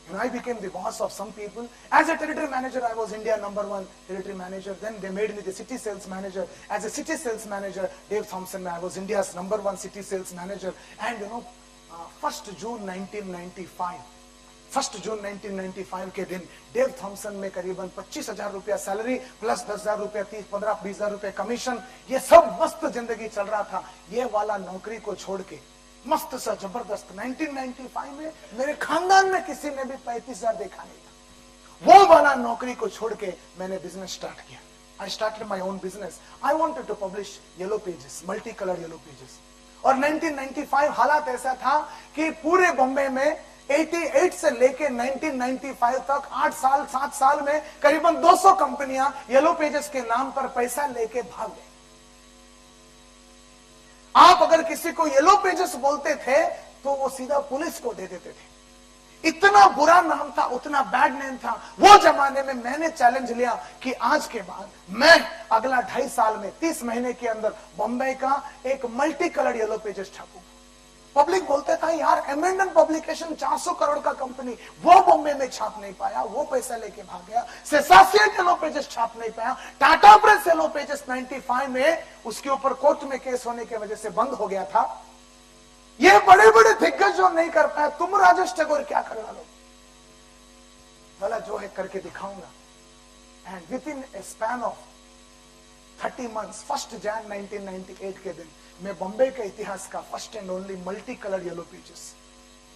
And I became the boss of some people. As a territory manager, I was India number 1 territory manager. Then they made me the city sales manager. As a city sales manager, Dave Thompson, I was India's number 1 city sales manager. And 1st June 1995, 1 जून 1995 के दिन Dave Thompson में करीबन 25,000 रुपया salary plus 10,000 रुपया 15-20,000 रुपया commission, ये सब मस्त जिंदगी चल रहा था। ये वाला नौकरी को छोड़ के मस्त सा जबरदस्त 1995 में मेरे खानदान में किसी ने भी 35,000 देखा नहीं था। वो वाला नौकरी को छोड़ के मैंने बिजनेस स्टार्ट किया। I started my own business. I wanted to publish yellow pages, multi colour yellow pages. और 1995 हालात ऐसा था कि पूरे बॉम्बे में 88 से लेके 1995 तक 8 साल 7 साल में करीबन 200 कंपनियां येलो पेजेस के नाम पर पैसा लेके भाग गए। आप अगर किसी को येलो पेजेस बोलते थे तो वो सीधा पुलिस को दे देते थे। इतना बुरा नाम था, उतना बैड नेम था। वो जमाने में मैंने चैलेंज लिया कि आज के बाद मैं अगला 2.5 साल में 30 महीने के अंदर बॉम्बे का एक मल्टी कलर येलो पेजेस छापूंगा। पब्लिक बोलते था यार एमेंडन पब्लिकेशन 400 करोड़ का कंपनी, वो बॉम्बे में छाप नहीं पाया, वो पैसा लेके भाग गया। सेसासियन येलो पेजेस छाप नहीं पाया। टाटा प्रेस येलो पेजेस 95 में उसके ऊपर कोर्ट में केस होने की वजह से बंद हो गया था। ये बड़े बड़े दिग्गज जो नहीं कर पाया, तुम राजेश टैगोर क्या करवा लो? भला जो है करके दिखाऊंगा। And with in A span of 30 months, 1 Jan 1998 के दिन मैं बॉम्बे के इतिहास का first and only multi colour yellow pages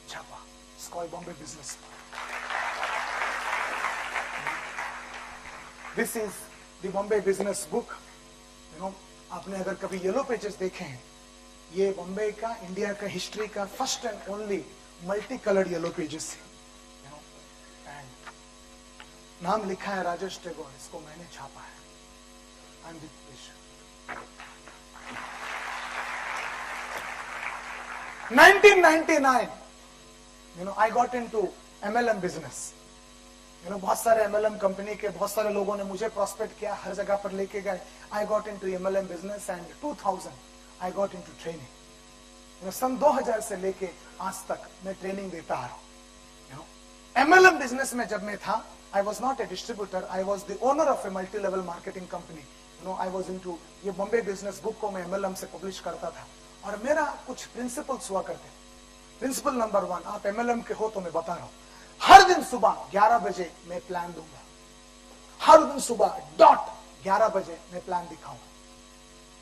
छापा। स्कॉल Bombay business. This is the Bombay business book. आपने अगर कभी येलो पेजेस देखे हैं, ये बॉम्बे का, इंडिया का हिस्ट्री का first and only multi colour yellow pages है। एंड नाम लिखा है राजेश टैगोर, इसको मैंने छापा है। I'm the patient. 1999, I got into MLM business. बहुत सारे MLM कंपनी के बहुत सारे लोगों ने मुझे प्रोस्पेक्ट किया, हर जगह पर लेके गए। I got into MLM business and 2000 I got into training. सन 2000 से लेके आज तक मैं ट्रेनिंग देता आ रहा हूँ। MLM बिजनेस में जब मैं था, I was not a distributor, I was the owner of a multi-level marketing company. I was into ये बॉम्बे बिजनेस बुक को मैं MLM से पब्लिश करता था और मेरा कुछ प्रिंसिपल्स हुआ करते थे। प्रिंसिपल नंबर 1, आप MLM के हो तो मैं बता रहा हूं, हर दिन सुबह 11 बजे मैं प्लान दूंगा, हर दिन सुबह डॉट 11 बजे मैं प्लान दिखाऊंगा।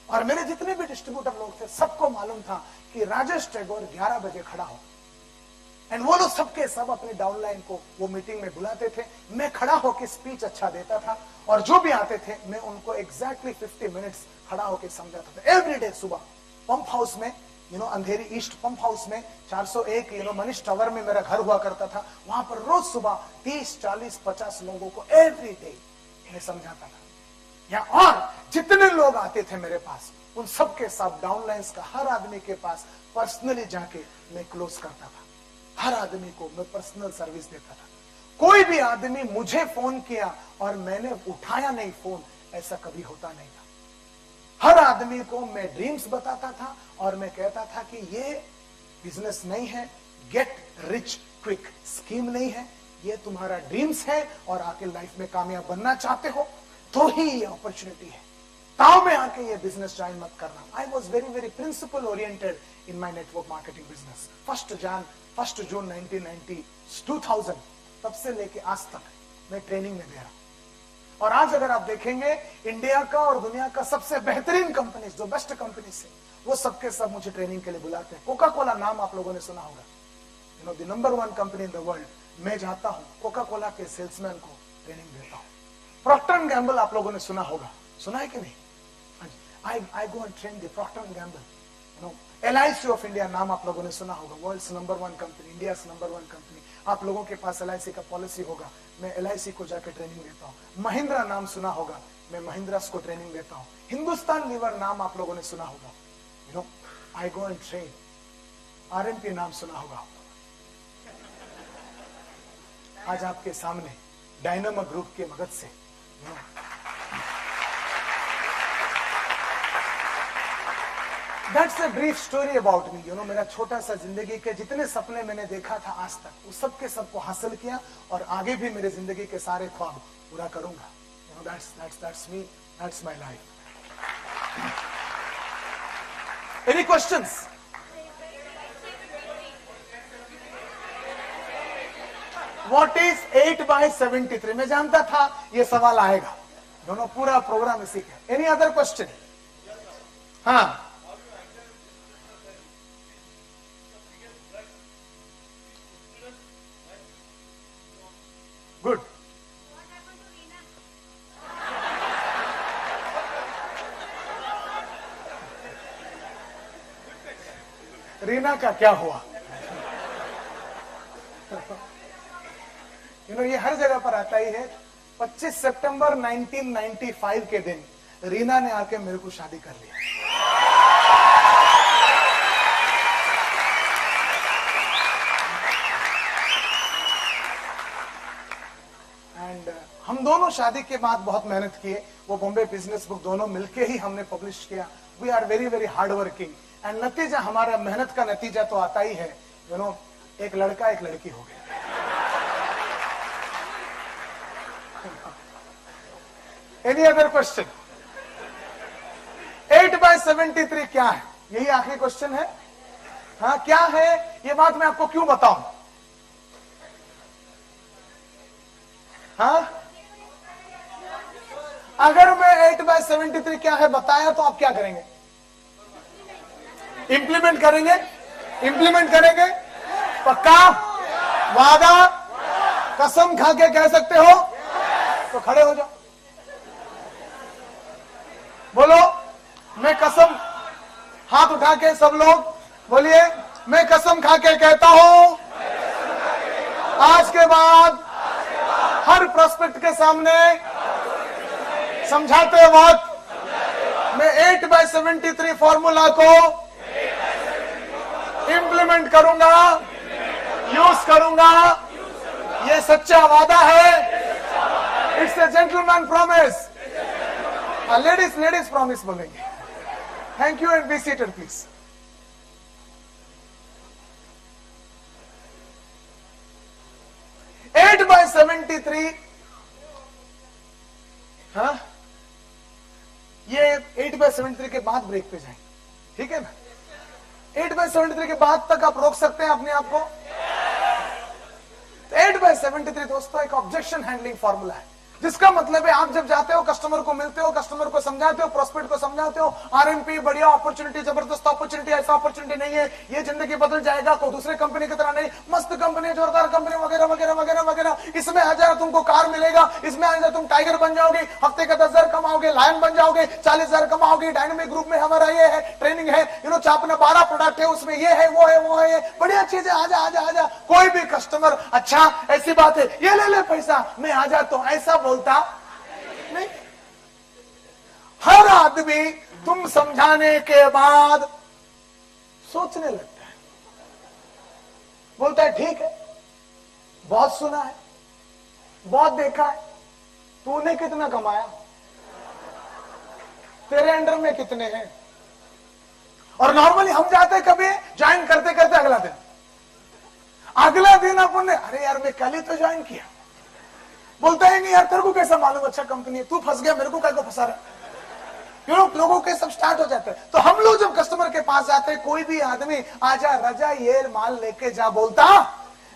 और मेरे जितने भी डिस्ट्रीब्यूटर लोग थे सबको मालूम था कि राजेश टैगोर 11 बजे खड़ा हो, एंड वो लोग सबके सब अपने डाउनलाइन को वो मीटिंग में बुलाते थे। मैं खड़ा होकर स्पीच अच्छा देता था और जो भी आते थे मैं उनको एग्जैक्टली 50 मिनट्स खड़ा होकर समझाता था। एवरी डे सुबह पंप हाउस में, अंधेरी ईस्ट पंप हाउस में 401 मनीष टावर में मेरा घर हुआ करता था, वहां पर रोज सुबह 30, 40, 50 लोगों को एवरी डे मैं समझाता था। या और जितने लोग आते थे मेरे पास उन सबके साथ डाउनलाइंस का हर आदमी के पास पर्सनली जाके मैं क्लोज करता था। हर आदमी को मैं पर्सनल सर्विस देता था। कोई भी आदमी मुझे फोन किया और मैंने उठाया नहीं फोन, ऐसा कभी होता नहीं था। हर आदमी को मैं ड्रीम्स बताता था और मैं कहता था कि ये बिजनेस नहीं है, गेट रिच क्विक स्कीम नहीं है, ये तुम्हारा ड्रीम्स है और आके लाइफ में कामयाब बनना चाहते हो तो ही ये अपॉर्चुनिटी है, ताव में आके ये बिजनेस ज्वाइन मत करना। I was very very principle oriented in my network marketing business. 1 जून 1990 2000 तब से लेके आज तक मैं ट्रेनिंग में दे रहा हूं। और आज अगर आप देखेंगे इंडिया का और दुनिया का सबसे बेहतरीन कंपनी, जो बेस्ट कंपनी से, वो सबके सब मुझे ट्रेनिंग के लिए बुलाते हैं। कोका कोला नाम आप लोगों ने सुना होगा, the number 1 company in the world. मैं जाता हूं कोका कोला के सेल्समैन को ट्रेनिंग देता हूं। प्रॉक्टर एंड गैम्बल आप लोगों ने सुना होगा, सुना है कि नहीं? I go and train the Procter and Gamble. LIC of India नाम आप लोगों ने सुना होगा, world's number 1 company, India's number 1 company. आप लोगों के पास LIC का पॉलिसी होगा, मैं LIC को जाके ट्रेनिंग देता हूं। महिंद्रा नाम सुना होगा, मैं महिंद्रा को ट्रेनिंग देता हूं। हिंदुस्तान लीवर नाम आप लोगों ने सुना होगा, आई गो एंड ट्रेन। RMP नाम सुना होगा। आज आपके सामने डायनामा ग्रुप की मदद से That's a brief story about me. मेरा छोटा सा जिंदगी के जितने सपने मैंने देखा था आज तक, उस सब के सबको हासिल किया और आगे भी मेरे जिंदगी के सारे ख्वाब पूरा करूंगा। That's me. That's my life. Any questions? What is 8/73? मैं जानता था ये सवाल आएगा, दोनों पूरा प्रोग्राम इसी का। Any other question? हाँ, गुड। रीना का क्या हुआ? ये हर जगह पर आता ही है। 25 सितंबर 1995 के दिन रीना ने आके मेरे को शादी कर लिया। एंड हम दोनों शादी के बाद बहुत मेहनत किए। वो बॉम्बे बिजनेस बुक दोनों मिलके ही हमने पब्लिश किया। We are very very hard working and नतीजा, हमारा मेहनत का नतीजा तो आता ही है। एक लड़का एक लड़की हो गई। Any other question? 8/73 क्या है? यही आखिरी क्वेश्चन है। हाँ, क्या है ये बात मैं आपको क्यों बताऊं? हाँ, अगर मैं 8/73 क्या है बताया तो आप क्या करेंगे? इंप्लीमेंट करेंगे? इंप्लीमेंट करेंगे? पक्का? वादा? कसम खा के कह सकते हो? तो खड़े हो जाओ, बोलो मैं कसम। हाथ उठा के सब लोग बोलिए, मैं कसम खा के कहता हूं आज के बाद हर प्रोस्पेक्ट के सामने समझाते वक्त मैं 8/73 फॉर्मूला को इंप्लीमेंट करूंगा, यूज करूंगा। ये सच्चा वादा है। It's a gentleman promise. Ladies promise बोलेंगे। Thank you and be seated please. Eight by 73, हाँ, ये 8/73 के बाद ब्रेक पे जाएंगे, ठीक है ना? 8/73 के बाद तक आप रोक सकते हैं अपने आप को? 8/73 दोस्तों एक ऑब्जेक्शन हैंडलिंग फॉर्मूला है, जिसका मतलब है आप जब जाते हो, कस्टमर को मिलते हो, कस्टमर को समझाते हो, प्रोस्पेक्ट को समझाते हो, आरएमपी बढ़िया अपॉर्चुनिटी, जबरदस्त अपॉर्चुनिटी, ऐसा अपॉर्चुनिटी नहीं है, ये जिंदगी बदल जाएगा, कोई दूसरे कंपनी की तरह नहीं, मस्त कंपनी, जोरदार कंपनी वगैरह वगैरह वगैरह वगैरह, इसमें आ जाए तुमको कार मिलेगा, इसमें आ जाए तुम टाइगर बन जाओगे, हफ्ते का 10,000 कमाओगे, लायन बन जाओगे, 40,000 कमाओगे, डायनामिक ग्रुप में हमारा ये है, ट्रेनिंग है, अपना 12 प्रोडक्ट है, उसमें ये है, वो है, वो है, बढ़िया चीज है, आजा आजा आजा। कोई भी कस्टमर अच्छा ऐसी बात है, ये ले ले पैसा, मैं आ जाता हूं, ऐसा बोलता नहीं। हर आदमी तुम समझाने के बाद सोचने लगता है, बोलता है ठीक है, बहुत सुना है, बहुत देखा है, तूने कितना कमाया, तेरे अंडर में कितने हैं। और नॉर्मली हम जाते हैं कभी ज्वाइन करते करते अगला दिन अपन ने, अरे यार मैं कल ही तो ज्वाइन किया, बोलता है नहीं यार तेरे को कैसा मालूम अच्छा कंपनी है, तू फंस गया, मेरे को क्या को फंसा रहा। लोगों के सब स्टार्ट हो जाते हैं। तो हम लोग जब कस्टमर के पास जाते हैं, कोई भी आदमी आजा रजा ये माल लेके जा बोलता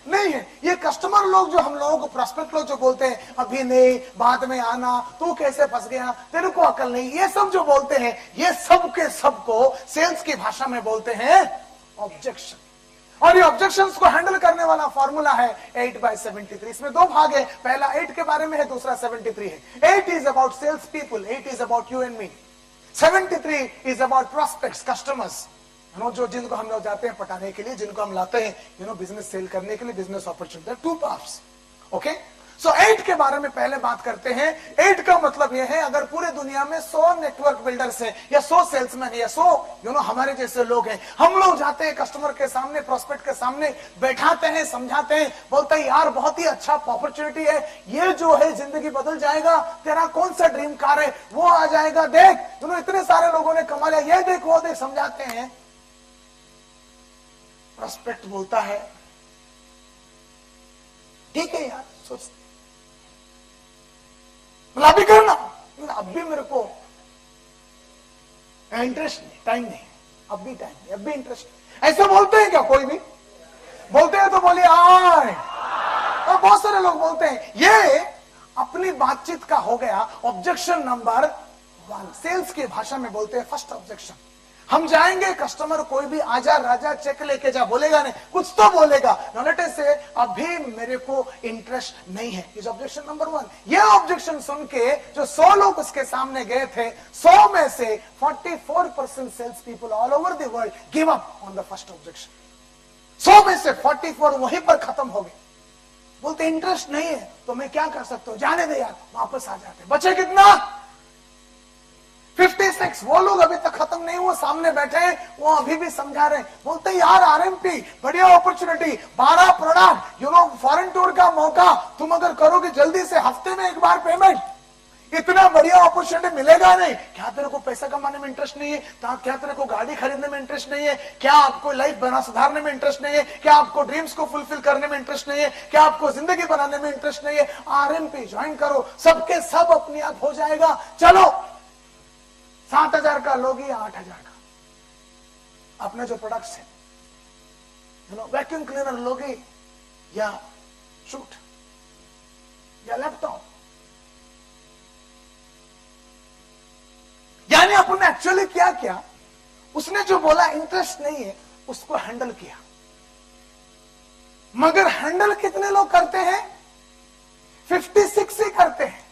नहीं है। ये कस्टमर लोग जो हम लोगों को, प्रोस्पेक्ट लोग जो बोलते हैं अभी नहीं, बाद में आना, तू कैसे फंस गया, तेरे को अकल नहीं, ये सब जो बोलते हैं, ये सब के सबको सेल्स की भाषा में बोलते हैं ऑब्जेक्शन। और ये ऑब्जेक्शंस को हैंडल करने वाला फॉर्मूला है 8/73। इसमें दो भाग है, पहला 8 के बारे में है, दूसरा 73 है। 8 is about sales people, 8 is about you and me, 73 is about prospects, customers, जो जिनको हम लोग जाते हैं पटाने के लिए, जिनको हम लाते हैं बिजनेस सेल करने के लिए, बिजनेस अपॉर्चुनिटी, 2 पार्ट्स। ओके, सो 8 के बारे में पहले बात करते हैं। 8 का मतलब यह है, अगर पूरे दुनिया में 100 नेटवर्क बिल्डर्स हैं या 100 सेल्समैन या 100 हमारे जैसे लोग हैं, हम लोग जाते हैं कस्टमर के सामने, प्रोस्पेक्ट के सामने, बैठाते हैं, समझाते हैं, बोलते हैं यार बहुत ही अच्छा अपॉर्चुनिटी है, ये जो है जिंदगी बदल जाएगा, तेरा कौन सा ड्रीम कार है वो आ जाएगा, देख इतने सारे लोगों ने कमा लिया, ये देख वो देख, समझाते हैं। प्रोस्पेक्ट बोलता है ठीक है यार, सोचते अभी करना, अब भी मेरे को इंटरेस्ट नहीं, टाइम नहीं, अब भी टाइम नहीं, अब भी इंटरेस्ट नहीं, ऐसा बोलते हैं क्या? कोई भी बोलते हैं तो बोलिए आए। और बहुत सारे लोग बोलते हैं, ये अपनी बातचीत का हो गया ऑब्जेक्शन नंबर 1। सेल्स की भाषा में बोलते हैं फर्स्ट ऑब्जेक्शन। हम जाएंगे, कस्टमर कोई भी आजा राजा चेक लेके जा बोलेगा नहीं, कुछ तो बोलेगा, नॉलेटे से अभी मेरे को इंटरेस्ट नहीं है, इज ऑब्जेक्शन नंबर 1। ये ऑब्जेक्शन सुन के जो 100 लोग उसके सामने गए थे, 100 में से 44% sales people all over the world give up on the first objection. 100 में से 44 वहीं पर खत्म हो गए, बोलते इंटरेस्ट नहीं है तो मैं क्या कर सकता हूं, जाने दे यार, वापस आ जाते। बचे कितना? 56। वो लोग अभी तक खत्म नहीं हुए, सामने बैठे हैं, वो अभी भी समझा रहे हैं, बोलते यार आरएमपी बढ़िया अपॉर्चुनिटी, 12 प्रोडक्ट, फॉरेन टूर का मौका, तुम अगर करोगे जल्दी से, हफ्ते में एक बार पेमेंट, इतना बढ़िया अपॉर्चुनिटी मिलेगा नहीं। क्या तेरे को पैसा कमाने में इंटरेस्ट नहीं है? क्या तेरे को गाड़ी खरीदने में इंटरेस्ट नहीं है? क्या आपको लाइफ बना सुधारने में इंटरेस्ट नहीं है? क्या आपको ड्रीम्स को फुलफिल करने में इंटरेस्ट नहीं है? क्या आपको जिंदगी बनाने में इंटरेस्ट नहीं है? आरएमपी ज्वाइन करो, सबके सब अपने आप हो जाएगा। चलो 7,000 का लोगी या 8,000 का, अपने जो प्रोडक्ट्स है, वैक्यूम क्लीनर लोगे या शूट या लैपटॉप, यानी अपन ने एक्चुअली क्या किया, उसने जो बोला इंटरेस्ट नहीं है उसको हैंडल किया। मगर हैंडल कितने लोग करते हैं? 56 ही करते हैं।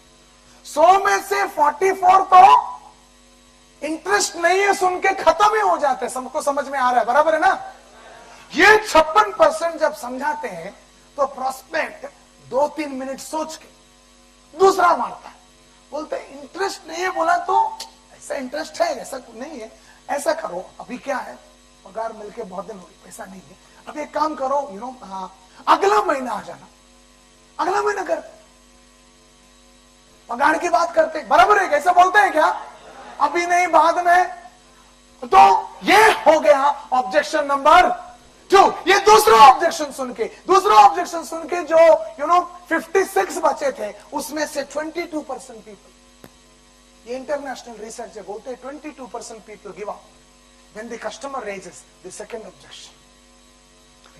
100 में से 44 तो इंटरेस्ट नहीं है सुन के खत्म ही हो जाते हैं। सबको समझ में आ रहा है, बराबर है ना? ये 56% जब समझाते हैं तो प्रोस्पेक्ट 2-3 मिनट सोच के दूसरा मारता है, बोलते इंटरेस्ट नहीं है, बोला तो ऐसा इंटरेस्ट है, ऐसा नहीं है, ऐसा करो, अभी क्या है, पगार मिलके बहुत दिन हो गए, पैसा नहीं है, अब एक काम करो, अगला महीना आ जाना, अगला महीना करते, पगार की बात करते, बराबर है? कैसा बोलते हैं क्या? अभी नहीं, बाद में। तो ये हो गया ऑब्जेक्शन नंबर 2। ये दूसरा ऑब्जेक्शन सुन के जो 56 बचे थे, उसमें से 22% पीपल, ये इंटरनेशनल रिसर्च है, बोलते हैं 22% people give up. when the customer raises the second objection.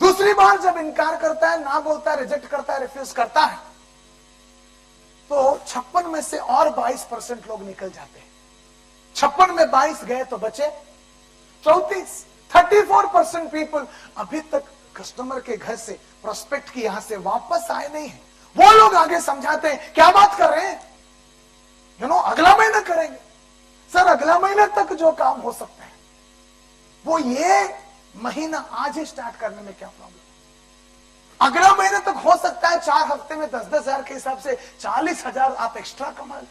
दूसरी बार जब इनकार करता है, ना बोलता है, रिजेक्ट करता है, रिफ्यूज करता है, तो 56 में से और 22% लोग निकल जाते हैं। 56 में 22 गए तो बचे 34% पीपल अभी तक कस्टमर के घर से, प्रोस्पेक्ट की यहां से वापस आए नहीं है। वो लोग आगे समझाते हैं, क्या बात कर रहे हैं, अगला महीना करेंगे। सर, अगला महीना तक जो काम हो सकता है वो ये महीना आज ही स्टार्ट करने में क्या प्रॉब्लम? अगला महीने तक हो सकता है 4 हफ्ते में 10-10 हजार के हिसाब से 40,000 आप एक्स्ट्रा कमा लें।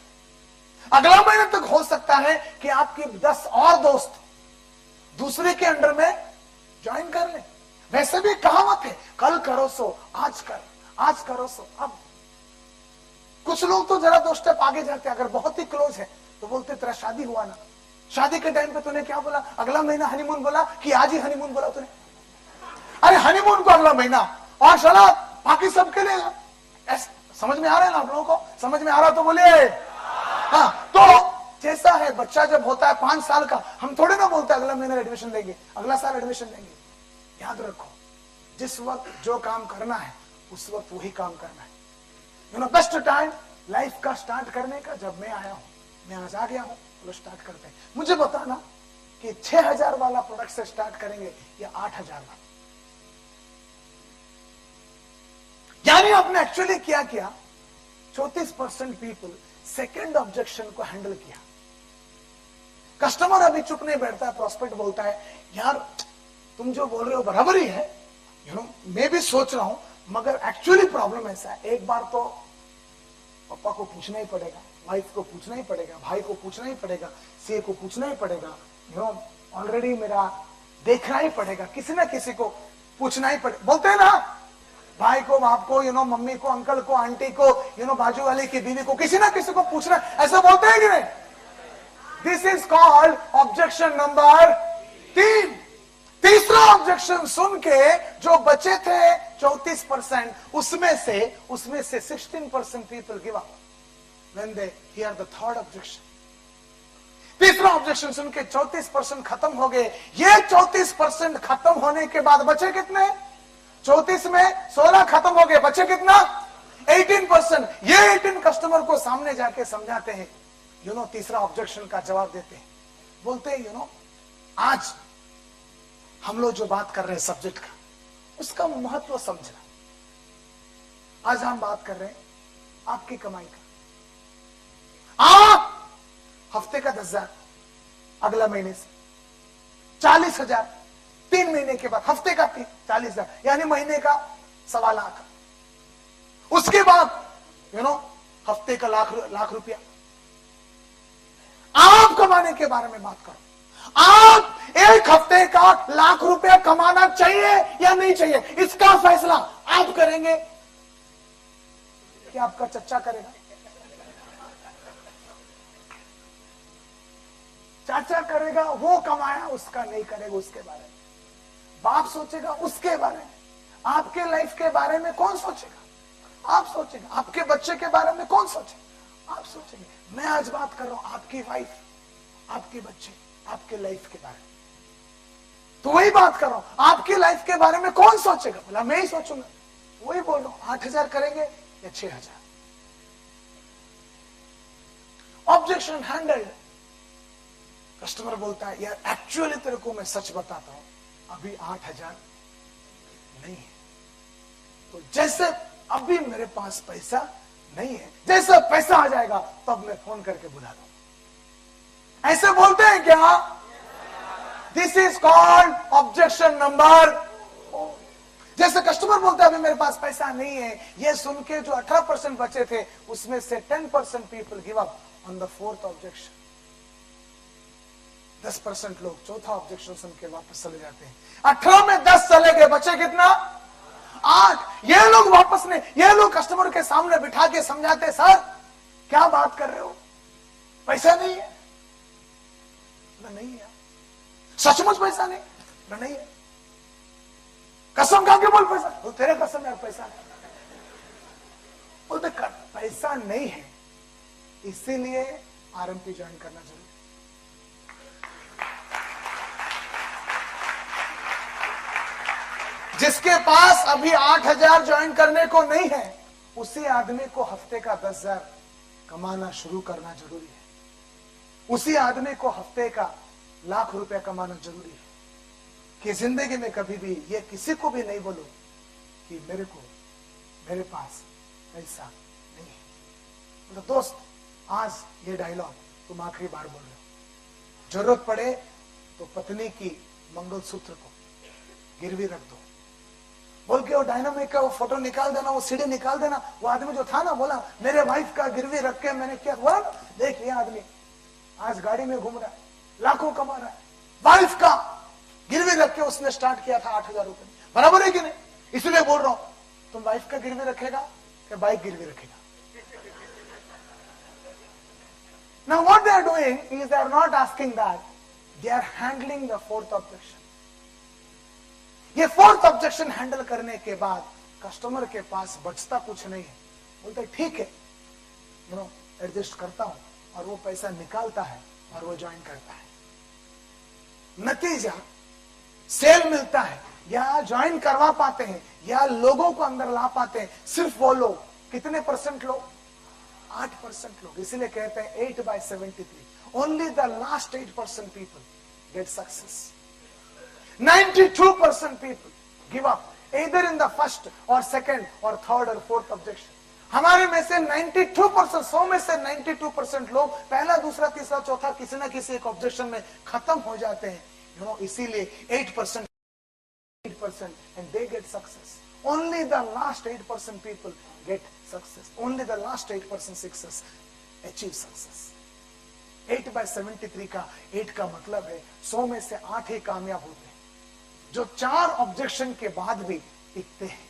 अगला महीने तक हो सकता है कि आपके 10 और दोस्त दूसरे के अंडर में ज्वाइन कर लें। वैसे भी कहावत है, कल करो सो आज कर, आज करो सो अब। कुछ लोग तो जरा 2 स्टेप आगे जाते हैं, अगर बहुत ही क्लोज है तो बोलते तेरा शादी हुआ ना, शादी के टाइम पे तूने क्या बोला, अगला महीना हनीमून बोला कि आज ही हनीमून बोला तूने? अरे हनीमून को अगला महीना, और चला बाकी सबके लिए। समझ में आ रहा है ना आप लोगों को? समझ में आ रहा तो बोलिए हाँ। तो जैसा है, बच्चा जब होता है 5 साल का, हम थोड़े ना बोलते अगला महीना एडमिशन लेंगे, अगला साल एडमिशन लेंगे। याद रखो, जिस वक्त जो काम करना है उस वक्त वही काम करना है। बेस्ट टाइम लाइफ का स्टार्ट करने का जब मैं आया हूं, मैं आज आ गया हूं, तो स्टार्ट करते हैं। मुझे बताना कि 6,000 वाला प्रोडक्ट से स्टार्ट करेंगे या 8,000 वाला। यानी आपने एक्चुअली क्या किया, 34% पीपल सेकेंड ऑब्जेक्शन को हैंडल किया। कस्टमर अभी चुप नहीं बैठता है, प्रोस्पेक्ट बोलता है यार तुम जो बोल रहे हो बराबर ही है, मैं भी सोच रहा हूं, मगर एक्चुअली प्रॉब्लम ऐसा है, एक बार तो पापा को पूछना ही पड़ेगा, वाइफ को पूछना ही पड़ेगा, भाई को पूछना ही पड़ेगा, सीए को पूछना ही पड़ेगा, ऑलरेडी मेरा देखना ही पड़ेगा, किसी ना किसी को पूछना ही पड़ेगा। बोलते हैं ना, भाई को, बाप को, मम्मी को, अंकल को, आंटी को, बाजू वाले की बीवी को, किसी ना किसी को पूछना, ऐसा बोलते हैं कि नहीं? This is called objection number 3। तीसरा ऑब्जेक्शन सुन के जो बचे थे 34%, उसमें से 16% people give up when they hear the third objection. तीसरा ऑब्जेक्शन सुन के 34% खत्म हो गए। ये 34% खत्म होने के बाद बचे कितने? 34 में 16 खत्म हो गए, बचे कितना? 18%। ये 18 कस्टमर को सामने जाके समझाते हैं, तीसरा ऑब्जेक्शन का जवाब देते हैं। बोलते हैं आज हम लोग जो बात कर रहे हैं सब्जेक्ट का, उसका महत्व समझना। आज हम बात कर रहे हैं आपकी कमाई का। आप हफ्ते का 10,000, अगला महीने से 40,000, 3 महीने के बाद हफ्ते का 40,000, यानी महीने का 1.25 लाख। उसके बाद हफ्ते का लाख रुपया। आप कमाने के बारे में बात करो। आप एक हफ्ते का लाख रुपया कमाना चाहिए या नहीं चाहिए, इसका फैसला आप करेंगे कि आपका चच्चा करेगा? चाचा करेगा, वो कमाया, उसका नहीं करेगा, उसके बारे में बाप सोचेगा, उसके बारे में। आपके लाइफ के बारे में कौन सोचेगा? आप सोचेंगे। आपके बच्चे के बारे में कौन सोचेगा? आप सोचेंगे। मैं आज बात कर रहा हूं आपकी वाइफ, आपके बच्चे, आपके लाइफ के बारे में, तो वही बात कर रहा हूं। आपकी लाइफ के बारे में कौन सोचेगा? बोला मैं ही सोचूंगा। वही बोल रहा हूं, 8,000 करेंगे या 6,000? Objection handled. कस्टमर बोलता है यार एक्चुअली तेरे को मैं सच बताता हूं, अभी 8,000 नहीं है। तो जैसे अभी मेरे पास पैसा नहीं है, जैसे पैसा आ जाएगा तब मैं फोन करके बुला दूंगा। ऐसे बोलते हैं क्या? This is called objection number 4। जैसे कस्टमर बोलता है अभी मेरे पास पैसा नहीं है, ये सुन के जो 18% बचे थे उसमें से 10% people give up on the fourth objection. 10% लोग चौथा ऑब्जेक्शन सुन के वापस चले जाते हैं। 18 में 10 चले गए, बचे कितना? 8। ये लोग वापस नहीं, ये लोग कस्टमर के सामने बिठा के समझाते, सर क्या बात कर रहे हो, पैसा नहीं है? नहीं है। सचमुच पैसा नहीं? नहीं है। कसम खा के बोल पैसा, तो तेरे कसम यार पैसा नहीं। बोलते पैसा नहीं है, इसीलिए आरएमपी ज्वाइन करना जरूरी। जिसके पास अभी 8,000 ज्वाइन करने को नहीं है, उसी आदमी को हफ्ते का 10,000 कमाना शुरू करना जरूरी है। उसी आदमी को हफ्ते का लाख रुपया कमाना जरूरी है। कि जिंदगी में कभी भी ये किसी को भी नहीं बोलो कि मेरे पास पैसा नहीं है। तो दोस्त, आज ये डायलॉग तुम आखिरी बार बोल रहे हो। जरूरत पड़े तो पत्नी की मंगलसूत्र को गिरवी रख दो। बोल के वो डायनामिक का वो फोटो निकाल देना, वो सीडी निकाल देना। वो आदमी जो था ना, बोला मेरे वाइफ का गिरवी रख के मैंने क्या हुआ, देख ये आदमी आज गाड़ी में घूम रहा है, लाखों कमा रहा है। वाइफ का गिरवी रख के उसने स्टार्ट किया था 8,000 रुपए। बराबर है कि नहीं? इसलिए बोल रहा हूं, तुम वाइफ का गिरवी रखेगा कि बाइक गिरवी रखेगा? Now what they are doing is they are not asking that, they are handling the fourth objection. ये फोर्थ ऑब्जेक्शन हैंडल करने के बाद कस्टमर के पास बचता कुछ नहीं है। बोलते ठीक है, एडजस्ट करता हूं, और वो पैसा निकालता है और वो ज्वाइन करता है। नतीजा सेल मिलता है, या ज्वाइन करवा पाते हैं, या लोगों को अंदर ला पाते हैं। सिर्फ वो लोग, कितने परसेंट लोग? 8% लोग। इसीलिए कहते हैं 8/73, only the last 8% people get success. 92% people give up either in the first or second or third or fourth objection. हमारे में से 92%, 100 में से 92% लोग पहला, दूसरा, तीसरा, चौथा किसी ना किसी एक ऑब्जेक्शन में खत्म हो जाते हैं। इसीलिए 8% and they get success. Only the last 8% people get success. Only the last 8% success achieve success. 8/73 का 8 का मतलब है 100 में से 8 ही कामयाब होते हैं, जो 4 ऑब्जेक्शन के बाद भी टिकते हैं।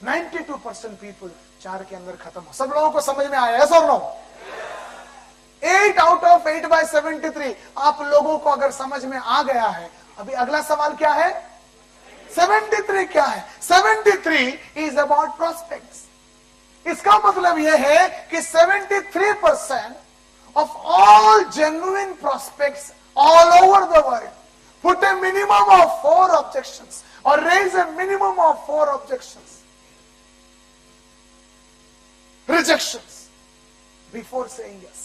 92% पीपल 4 के अंदर खत्म हो। सब लोगों को समझ में आया? yes or no? 8 out of 8/73 आप लोगों को अगर समझ में आ गया है, अभी अगला सवाल क्या है? 73 क्या है? 73 इज अबाउट प्रोस्पेक्ट्स। इसका मतलब यह है कि 73% of all genuine prospects all over the world put a minimum of 4 objections or raise a minimum of 4 objections, rejections before saying yes.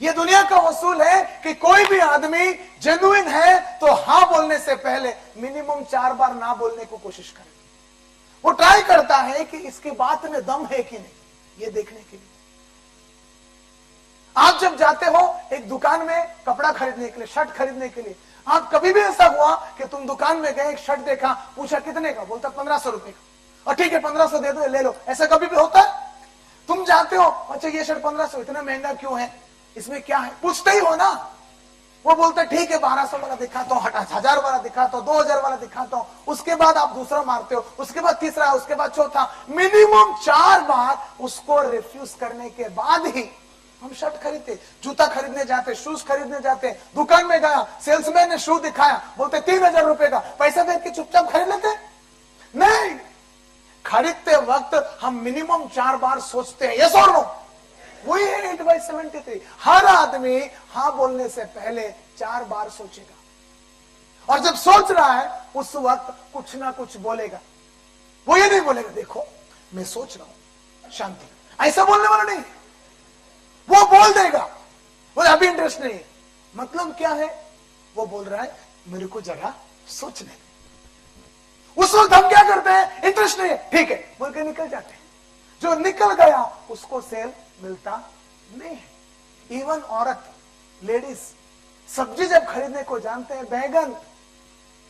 ये दुनिया का वसूल है कि कोई भी आदमी जेन्युइन है तो हां बोलने से पहले मिनिमम 4 बार ना बोलने को कोशिश करे। वो ट्राई करता है कि इसकी बात में दम है कि नहीं, ये देखने के लिए। आप जब जाते हो एक दुकान में कपड़ा खरीदने के लिए, शर्ट खरीदने के लिए, आप कभी भी ऐसा हुआ कि तुम दुकान में गए, एक शर्ट देखा, पूछा कितने का, बोलता 1500 रुपए का, और ठीक है 1500 दे दो, ले लो। ऐसा कभी भी होता है? तुम जाते हो, अच्छा ये शर्ट 1500, इतना महंगा क्यों है, इसमें क्या है, पूछते ही हो ना। वो बोलता ठीक है 1200 वाला दिखाता हूँ, हटा 1000 वाला दिखाता हूँ, 2000 वाला दिखाता हूँ। उसके बाद आप दूसरा मारते हो, उसके बाद तीसरा, उसके बाद चौथा, मिनिमम 4 बार उसको रिफ्यूज करने के बाद ही हम शर्ट खरीदते। जूता खरीदने जाते, शूज खरीदने जाते, दुकान में गया, सेल्समैन ने शू दिखाया, बोलते 3000 रुपए का, पैसा दे के चुपचाप खरीद लेते? नहीं, खरीदते वक्त हम मिनिमम 4 बार सोचते हैं। यस और नो? वही है 8/73। हर आदमी हां बोलने से पहले 4 बार सोचेगा, और जब सोच रहा है उस वक्त कुछ ना कुछ बोलेगा। वो ये नहीं बोलेगा देखो मैं सोच रहा हूं, शांति, ऐसा बोलने वाला नहीं। वो बोल देगा, बोले अभी इंटरेस्ट नहीं है। मतलब क्या है? वो बोल रहा है मेरे को जरा सोचने दे। उस वक्त हम क्या करते हैं? इंटरेस्ट नहीं है, ठीक है बोल के निकल जाते हैं। जो निकल गया उसको सेल मिलता नहीं है। इवन औरत, लेडीज सब्जी जब खरीदने को जानते हैं, बैगन,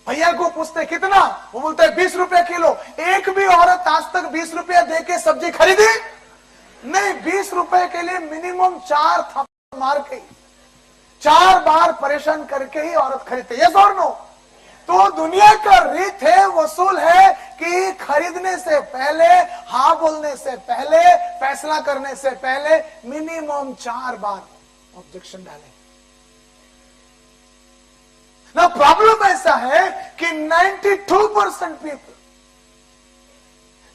भैया को पूछते कितना, वो बोलता है 20 रुपए किलो। एक भी औरत आज तक 20 रुपया दे के सब्जी खरीदी नहीं। 20 रुपए के लिए मिनिमम 4 थप्पड़ मार के, 4 बार परेशान करके ही औरत खरीदते। यस और नो? तो दुनिया का रीत है, वसूल है कि खरीदने से पहले, हां बोलने से पहले, फैसला करने से पहले मिनिमम 4 बार ऑब्जेक्शन डाले। ना प्रॉब्लम ऐसा है कि 92% पीपल,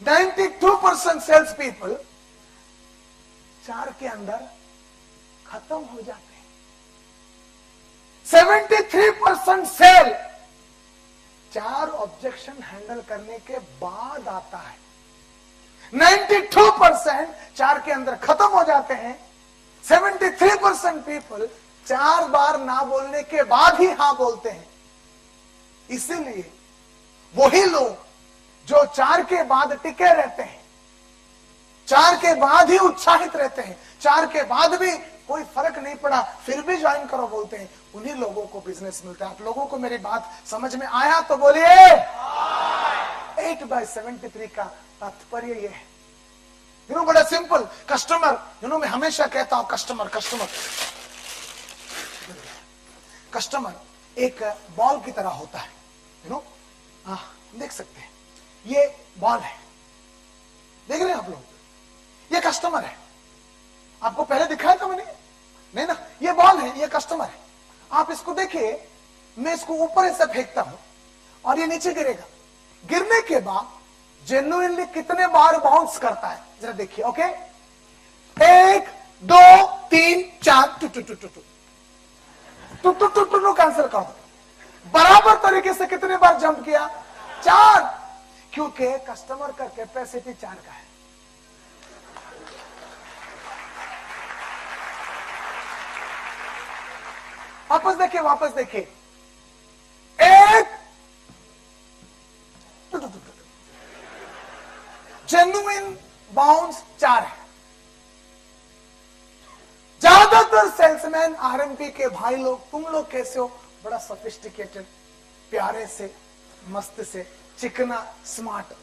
92% सेल्स पीपल 4 के अंदर खत्म हो जाते हैं। 73% सेल 4 ऑब्जेक्शन हैंडल करने के बाद आता है। 92% 4 के अंदर खत्म हो जाते हैं। 73% पीपल 4 बार ना बोलने के बाद ही हां बोलते हैं। इसीलिए वही लोग जो 4 के बाद टिके रहते हैं, 4 के बाद ही उत्साहित रहते हैं, 4 के बाद भी कोई फर्क नहीं पड़ा फिर भी ज्वाइन करो बोलते हैं, उन्हीं लोगों को बिजनेस मिलता है। आप लोगों को मेरी बात समझ में आया तो बोलिए। 8/73 का तात्पर्य ये है, बड़ा सिंपल। कस्टमर, मैं हमेशा कहता हूं कस्टमर एक बॉल की तरह होता है। देख सकते हैं, ये बॉल है, देख रहे हैं आप लोग, ये कस्टमर है। आपको पहले दिखाया था मैंने? नहीं ना, ये बॉल है, ये कस्टमर है। आप इसको देखिए, मैं इसको ऊपर से फेंकता हूं और ये नीचे गिरेगा। गिरने के बाद जेन्युइनली कितने बार बाउंस करता है जरा देखिए। ओके, 1 2 3 4 टू कैंसिल कर दो। बराबर तरीके से कितने बार जंप किया? 4, क्योंकि कस्टमर का कैपेसिटी 4 का है। वापस देखिए 1 जेन्युइन बाउंस 4 है। ज्यादातर सेल्समैन आरएमपी के भाई लोग, तुम लोग कैसे हो? बड़ा सोफिस्टिकेटेड, प्यारे से, मस्त से, चिकना, स्मार्ट।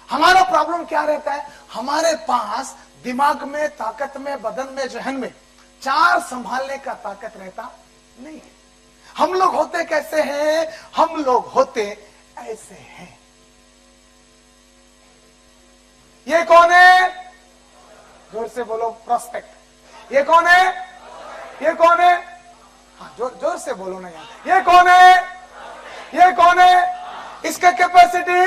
हमारा प्रॉब्लम क्या रहता है? हमारे पास दिमाग में, ताकत में, बदन में, जहन में 4 संभालने का ताकत रहता नहीं है। हम लोग होते कैसे हैं? हम लोग होते ऐसे हैं। ये कौन है? जोर से बोलो, प्रोस्पेक्ट। ये कौन है? ये कौन है? हाँ, जोर से बोलो ना यार। ये कौन है? ये कौन है? इसका कैपेसिटी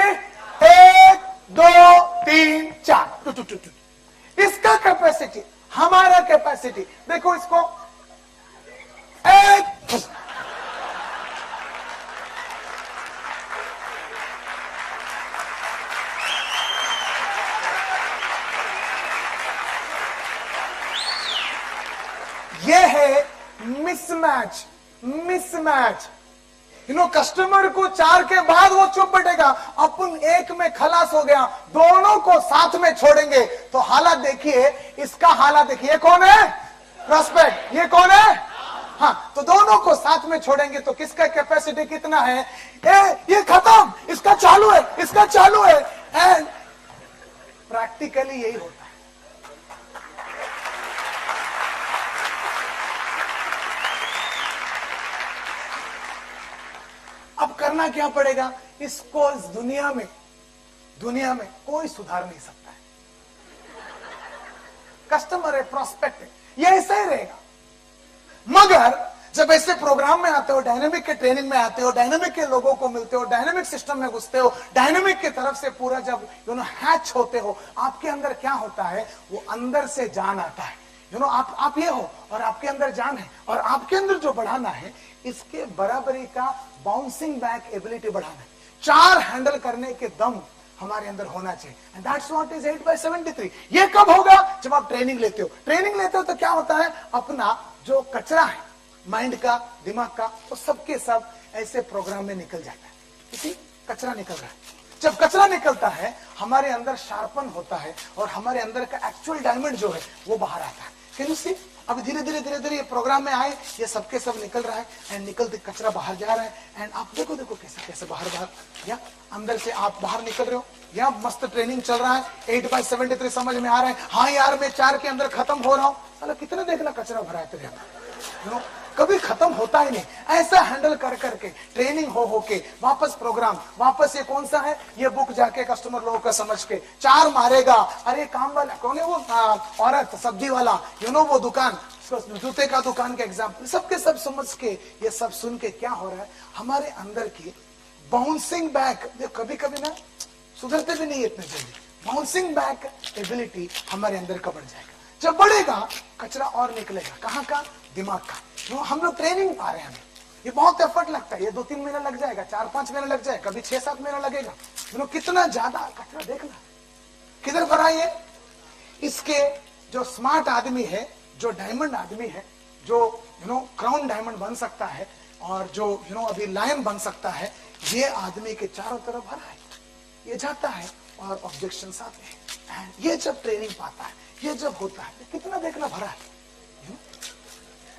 1 2 3 4। इसका कैपेसिटी, हमारा कैपेसिटी देखो, इसको 1 ये है मिसमैच। कस्टमर को 4 के बाद वो चुप बैठेगा, अपन 1 में खलास हो गया, दोनों को साथ में छोड़ेंगे तो हालत देखिए, इसका हालत देखिए। ये कौन है? प्रोस्पेक्ट। ये कौन है? हाँ, तो दोनों को साथ में छोड़ेंगे तो किसका कैपेसिटी कितना है? ये खत्म, इसका चालू है, इसका चालू है। एंड प्रैक्टिकली यही होता है। अब करना क्या पड़ेगा? इसको इस दुनिया में कोई सुधार नहीं सकता है। कस्टमर है, प्रोस्पेक्ट है, ये ऐसा ही रहेगा। मगर जब ऐसे प्रोग्राम में आते हो, डायनेमिक के ट्रेनिंग में आते हो, डायनेमिक के लोगों को मिलते हो, डायनेमिक सिस्टम में घुसते हो, डायनेमिक की तरफ से पूरा जब हैच होते हो, आपके अंदर क्या होता है? वो अंदर से जान आता है। आप ये हो और आपके अंदर जान है, और आपके अंदर जो बढ़ाना है, इसके बराबरी का बाउंसिंग बैक एबिलिटी बढ़ाना है। 4 हैंडल करने के दम हमारे अंदर होना चाहिए। And that's what is 8/73। ये कब होगा? जब आप ट्रेनिंग लेते हो। ट्रेनिंग लेते हो तो क्या होता है? अपना जो कचरा है माइंड का, दिमाग का, वो सबके सब ऐसे प्रोग्राम में निकल जाता है। इसी कचरा निकल रहा है। जब कचरा निकलता है, हमारे अंदर शार्पन होता है और हमारे अंदर का एक्चुअल डायमंड जो है वो बाहर आता है। Can you see? अब धीरे धीरे ये प्रोग्राम में आए, ये सबके सब निकल रहा है, एंड निकलते कचरा बाहर जा रहा है। एंड आप देखो कैसे बाहर या अंदर से आप बाहर निकल रहे हो, या मस्त ट्रेनिंग चल रहा है। 8/73 समझ में आ रहा है। हाँ यार, मैं 4 के अंदर खत्म हो रहा हूँ। साला कितना देखना कचरा भरा है तेरे अंदर, कभी खत्म होता ही नहीं। ऐसा हैंडल कर करके ट्रेनिंग हो के वापस प्रोग्राम, वापस ये कौन सा है? ये बुक जाके कस्टमर लोगों का समझ के 4 मारेगा। अरे काम वाला कौन है? वो औरत सब्जी वाला, वो दुकान, जूते का दुकान के एग्जाम्पल, सबके सब समझ के, ये सब सुन के क्या हो रहा है? हमारे अंदर की बाउंसिंग बैक, कभी कभी ना सुधरते भी नहीं इतने जल्दी। बाउंसिंग बैक एबिलिटी हमारे अंदर का बढ़ जाएगा। जब बढ़ेगा, कचरा और निकलेगा। कहाँ का? दिमाग का। हम लोग ट्रेनिंग पा रहे हैं, ये बहुत एफर्ट लगता है, ये 2-3 महीना लग जाएगा, 4-5 महीना लग जाएगा, कभी 6-7 महीना लगेगा। कितना ज्यादा कचरा देखना किधर भरा ये। इसके जो स्मार्ट आदमी है, जो डायमंड आदमी है, जो क्राउन डायमंड बन सकता है और जो अभी लायन बन सकता है, ये आदमी के चारों तरफ भरा है। ये जाता है और ऑब्जेक्शंस आते हैं, ये जब ट्रेनिंग पाता है, ये जब होता है, कितना देखना भरा है,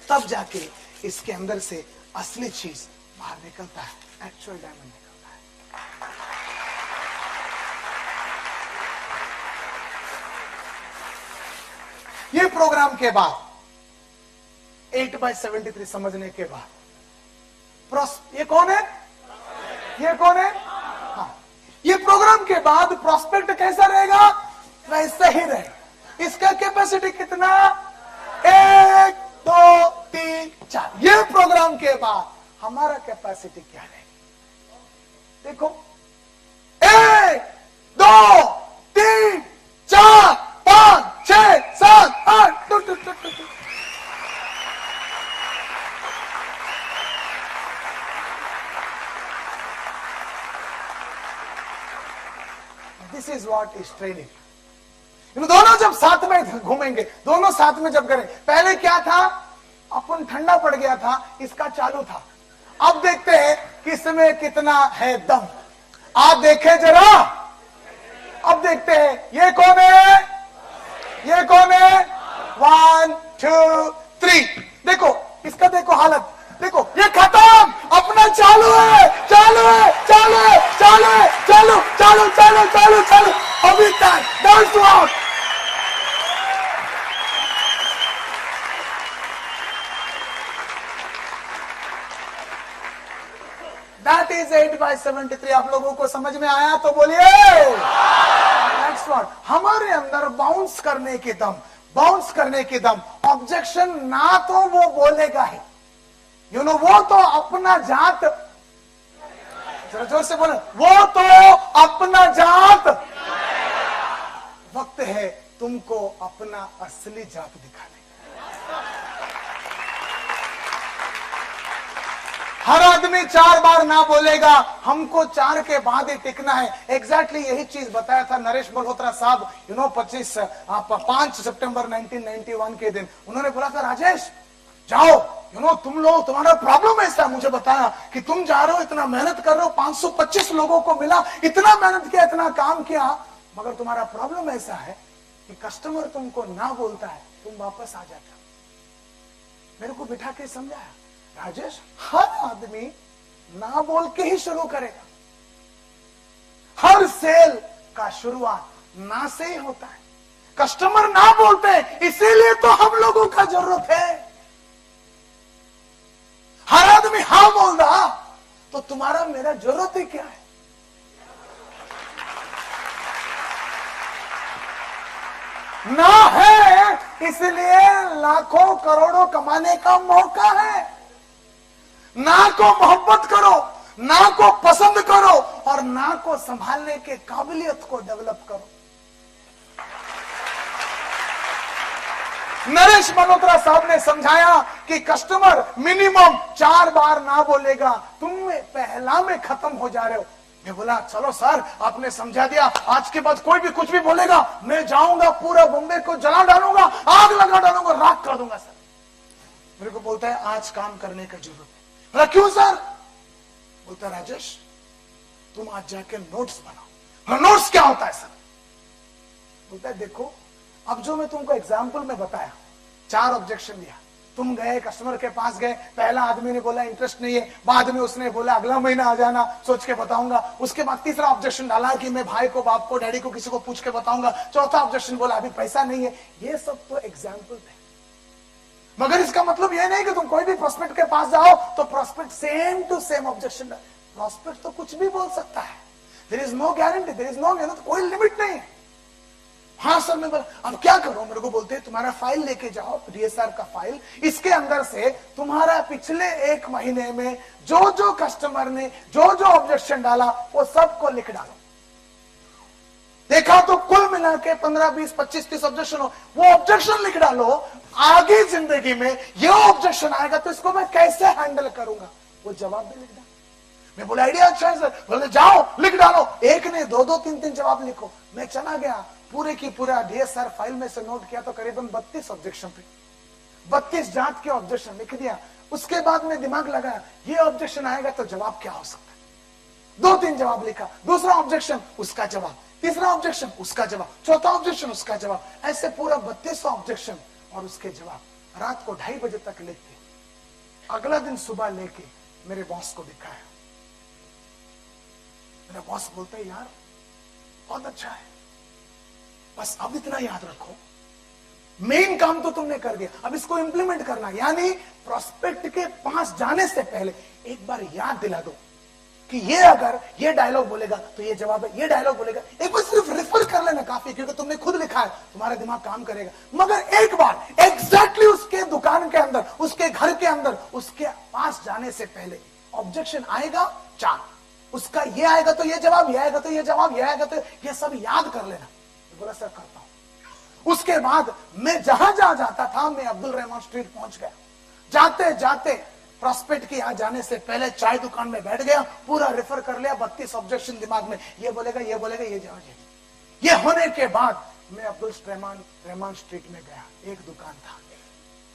तब जाके इसके अंदर से असली चीज बाहर निकलता है, एक्चुअल डायमंड निकलता है। ये प्रोग्राम के बाद 8/73 समझने के बाद ये कौन है, ये कौन है, हाँ, ये प्रोग्राम के बाद प्रोस्पेक्ट कैसा रहेगा, वैसा ही रहेगा। इसका कैपेसिटी कितना, 1 2 3 4। ये प्रोग्राम के बाद हमारा कैपेसिटी क्या रहेगी, देखो 1 2 3 4 5 6 7 8 this is what is training. दोनों जब साथ में घूमेंगे, दोनों साथ में जब करें, पहले क्या था, अपन ठंडा पड़ गया था, इसका चालू था। अब देखते हैं किसमें कितना है दम, आप देखें जरा। अब देखते हैं ये कौन है, ये कौन है, 1 2 3। देखो इसका, देखो हालत, देखो ये खत्म, अपना चालू है, चालू है, चालू है, चालू है, चालू चालू चालू चालू चालू, अभी तक डांस हुआ। That is 8/73। आप लोगों को समझ में आया तो बोलिए नेक्स्ट वन। हमारे अंदर बाउंस करने के दम, बाउंस करने के दम। ऑब्जेक्शन ना तो वो बोलेगा ही, वो तो अपना जात, जरा जोर से बोले, वो तो अपना जात। वक्त है तुमको अपना असली जात दिखाने। हर आदमी 4 बार ना बोलेगा, हमको 4 के बाद ही टिकना है। एग्जैक्टली यही चीज बताया था नरेश मल्होत्रा साहब 5 सितंबर 1991 के दिन। उन्होंने बोला था, राजेश जाओ, तुम लोग, तुम्हारा प्रॉब्लम ऐसा, मुझे बताया कि तुम जा रहे हो, इतना मेहनत कर रहे हो, 525 लोगों को मिला, इतना मेहनत किया, इतना काम किया, मगर तुम्हारा प्रॉब्लम ऐसा है कि कस्टमर तुमको ना बोलता है, तुम वापस आ जाते हो। मेरे को बिठा के समझाया, राजेश हर आदमी ना बोल के ही शुरू करेगा, हर सेल का शुरुआत ना से ही होता है। कस्टमर ना बोलते हैं, इसीलिए तो हम लोगों का जरूरत है। हर आदमी हाँ बोल रहा तो तुम्हारा मेरा जरूरत ही क्या है। ना है इसलिए लाखों करोड़ों कमाने का मौका है। ना को मोहब्बत करो, ना को पसंद करो, और ना को संभालने के काबिलियत को डेवलप करो। नरेश मल्होत्रा साहब ने समझाया कि कस्टमर मिनिमम 4 बार ना बोलेगा, तुम पहला में खत्म हो जा रहे हो। मैं बोला, चलो सर आपने समझा दिया, आज के बाद कोई भी कुछ भी बोलेगा, मैं जाऊंगा पूरा बॉम्बे को जला डालूंगा, आग लगा डालूंगा, राख कर दूंगा सर। मेरे को बोलता है, आज काम करने का जरूरत है। बोला, क्यों सर? बोलता, राजेश तुम आज जाके नोट्स बनाओ। नोट्स क्या होता है सर? बोलता है, देखो अब जो मैं तुमको एग्जाम्पल में बताया, 4 ऑब्जेक्शन दिया, तुम गए कस्टमर के पास गए, पहला आदमी ने बोला इंटरेस्ट नहीं है, बाद में उसने बोला अगला महीना आ जाना, सोच के बताऊंगा। उसके बाद तीसरा ऑब्जेक्शन डाला कि मैं भाई को, बाप को, डैडी को, किसी को पूछ के बताऊंगा। चौथा ऑब्जेक्शन बोला अभी पैसा नहीं है। ये सब तो एग्जाम्पल थे, मगर इसका मतलब यह नहीं कि तुम कोई भी प्रोस्पेक्ट के पास जाओ तो prospect same to same objection. Prospect तो कुछ भी बोल सकता है, there is no guarantee, there is no, कोई लिमिट नहीं है। हाँ सर मैं बोला, अब क्या करो? मेरे को बोलते हैं तुम्हारा फाइल लेके जाओ, डीएसआर का फाइल, इसके अंदर से तुम्हारा पिछले 1 महीने में जो जो कस्टमर ने जो जो ऑब्जेक्शन डाला वो सबको लिख डालो। देखा तो कुल मिला के 15 20 25 30 ऑब्जेक्शन हो, वो ऑब्जेक्शन लिख डालो। आगे जिंदगी में ये ऑब्जेक्शन आएगा तो इसको मैं कैसे हैंडल करूंगा, वो जवाब भी लिख डाल। मैं बोला आइडिया अच्छा है सर। बोले जाओ लिख डालो, एक ने दो दो तीन तीन जवाब लिखो। मैं चला गया, पूरे की पूरा डीएसआर फाइल में से नोट किया तो करीबन 32 ऑब्जेक्शन थे, 32 जात के ऑब्जेक्शन लिख दिया। उसके बाद में दिमाग लगाया ये ऑब्जेक्शन आएगा तो जवाब क्या हो सकता है। दो तीन जवाब लिखा, दूसरा ऑब्जेक्शन उसका जवाब, तीसरा ऑब्जेक्शन उसका जवाब, चौथा ऑब्जेक्शन उसका जवाब, ऐसे पूरा 32 ऑब्जेक्शन और उसके जवाब। रात को 2:30 बजे तक लिख के अगला दिन सुबह लेके मेरे बॉस को दिखाया। मेरा बॉस बोलता है यार बहुत अच्छा है, बस अब इतना याद रखो मेन काम तो तुमने कर दिया, अब इसको इंप्लीमेंट करना। यानी प्रोस्पेक्ट के पास जाने से पहले एक बार याद दिला दो कि ये अगर ये डायलॉग बोलेगा तो ये जवाब है, ये डायलॉग बोलेगा, एक बार सिर्फ रेफर कर लेना काफी, क्योंकि तुमने खुद लिखा है, तुम्हारा दिमाग काम करेगा। मगर एक बार एग्जैक्टली उसके दुकान के अंदर, उसके घर के अंदर, उसके पास जाने से पहले ऑब्जेक्शन आएगा 4, उसका ये आएगा तो ये जवाब, ये आएगा तो ये जवाब, ये आएगा तो ये सब याद कर लेना। बोला सर करता हूं। उसके बाद मैं जहां जहां जाता था, मैं अब्दुल रहमान स्ट्रीट पहुंच गया। जाते जाते प्रोस्पेक्ट के यहां जाने से पहले चाय दुकान में बैठ गया, पूरा रेफर कर लिया, 32 ऑब्जेक्शन दिमाग में, ये बोलेगा ये बोलेगा ये जवाब। ये होने के बाद मैं अब्दुल रहमान स्ट्रीट में गया। एक दुकान था,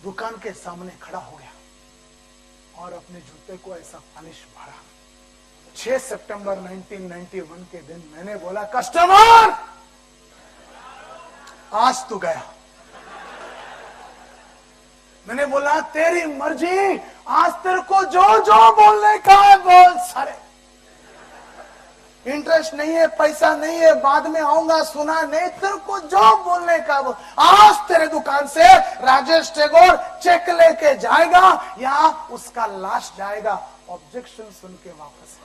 दुकान के सामने खड़ा हो गया और अपने जूते को ऐसा पॉलिश मारा। 6 सितंबर 1991 के दिन मैंने बोला कस्टमर आज तू गया। मैंने बोला तेरी मर्जी, आज तेरे को जो जो बोलने का है बोल। सारे इंटरेस्ट नहीं है, पैसा नहीं है, बाद में आऊंगा, सुना नहीं, तेरे को जो बोलने का बोल। आज तेरे दुकान से राजेश टेगोर चेक लेके जाएगा या उसका लाश जाएगा। ऑब्जेक्शन सुन के वापस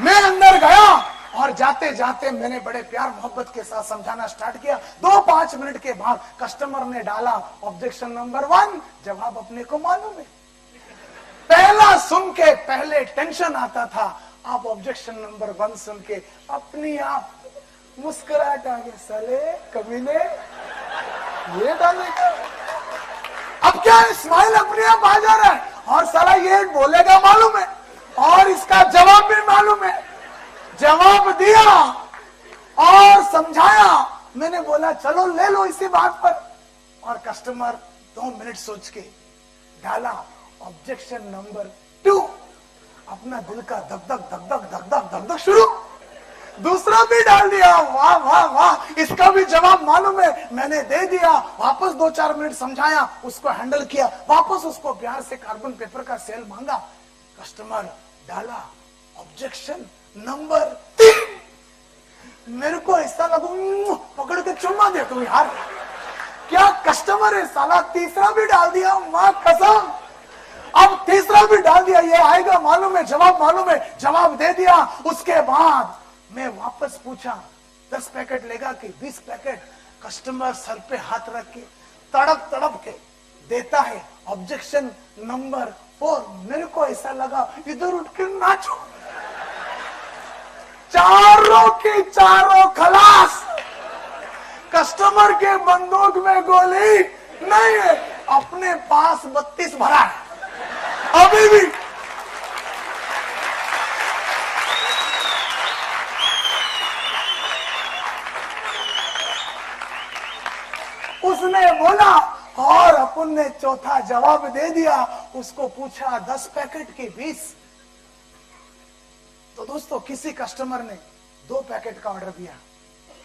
मैं अंदर गया और जाते जाते मैंने बड़े प्यार मोहब्बत के साथ समझाना स्टार्ट किया। 2-5 मिनट के बाद कस्टमर ने डाला ऑब्जेक्शन नंबर 1, जवाब अपने को मालूम है। पहला सुन के पहले टेंशन आता था, आप ऑब्जेक्शन नंबर 1 सुन के अपनी आप मुस्कुराहट आ गई, साले कमीने ये डालेगा। अब क्या है, स्माइल अपने आप आ जा रहा है और साला ये बोलेगा मालूम है और इसका जवाब भी मालूम है। जवाब दिया और समझाया। मैंने बोला चलो ले लो इसी बात पर, और कस्टमर 2 मिनट सोच के डाला ऑब्जेक्शन नंबर 2। अपना दिल का धक धक धक धक धक धक धक धक शुरू। दूसरा भी डाल दिया, वाह वाह वाह, इसका भी जवाब मालूम है, मैंने दे दिया। वापस 2-4 मिनट समझाया, उसको हैंडल किया, वापस उसको प्यार से कार्बन पेपर का सेल मांगा। कस्टमर डाला ऑब्जेक्शन नंबर 3। मेरे को ऐसा लगा पकड़ के चुम्मा दे तू यार, क्या कस्टमर है साला। तीसरा भी डाल दिया, मां कसम, अब तीसरा भी डाल दिया, ये आएगा मालूम है, जवाब मालूम है, जवाब दे दिया। उसके बाद मैं वापस पूछा 10 पैकेट लेगा कि 20 पैकेट। कस्टमर सर पे हाथ रख के तड़प तड़प के देता है ऑब्जेक्शन नंबर 4। मेरे को ऐसा लगा इधर उठ के नाचो, चारों की चारों खलास। कस्टमर के बंदूक में गोली नहीं है, अपने पास 32 भरा है अभी भी। उसने बोला और अपन ने चौथा जवाब दे दिया। उसको पूछा 10 पैकेट की 20। तो दोस्तों किसी कस्टमर ने 2 पैकेट का ऑर्डर दिया,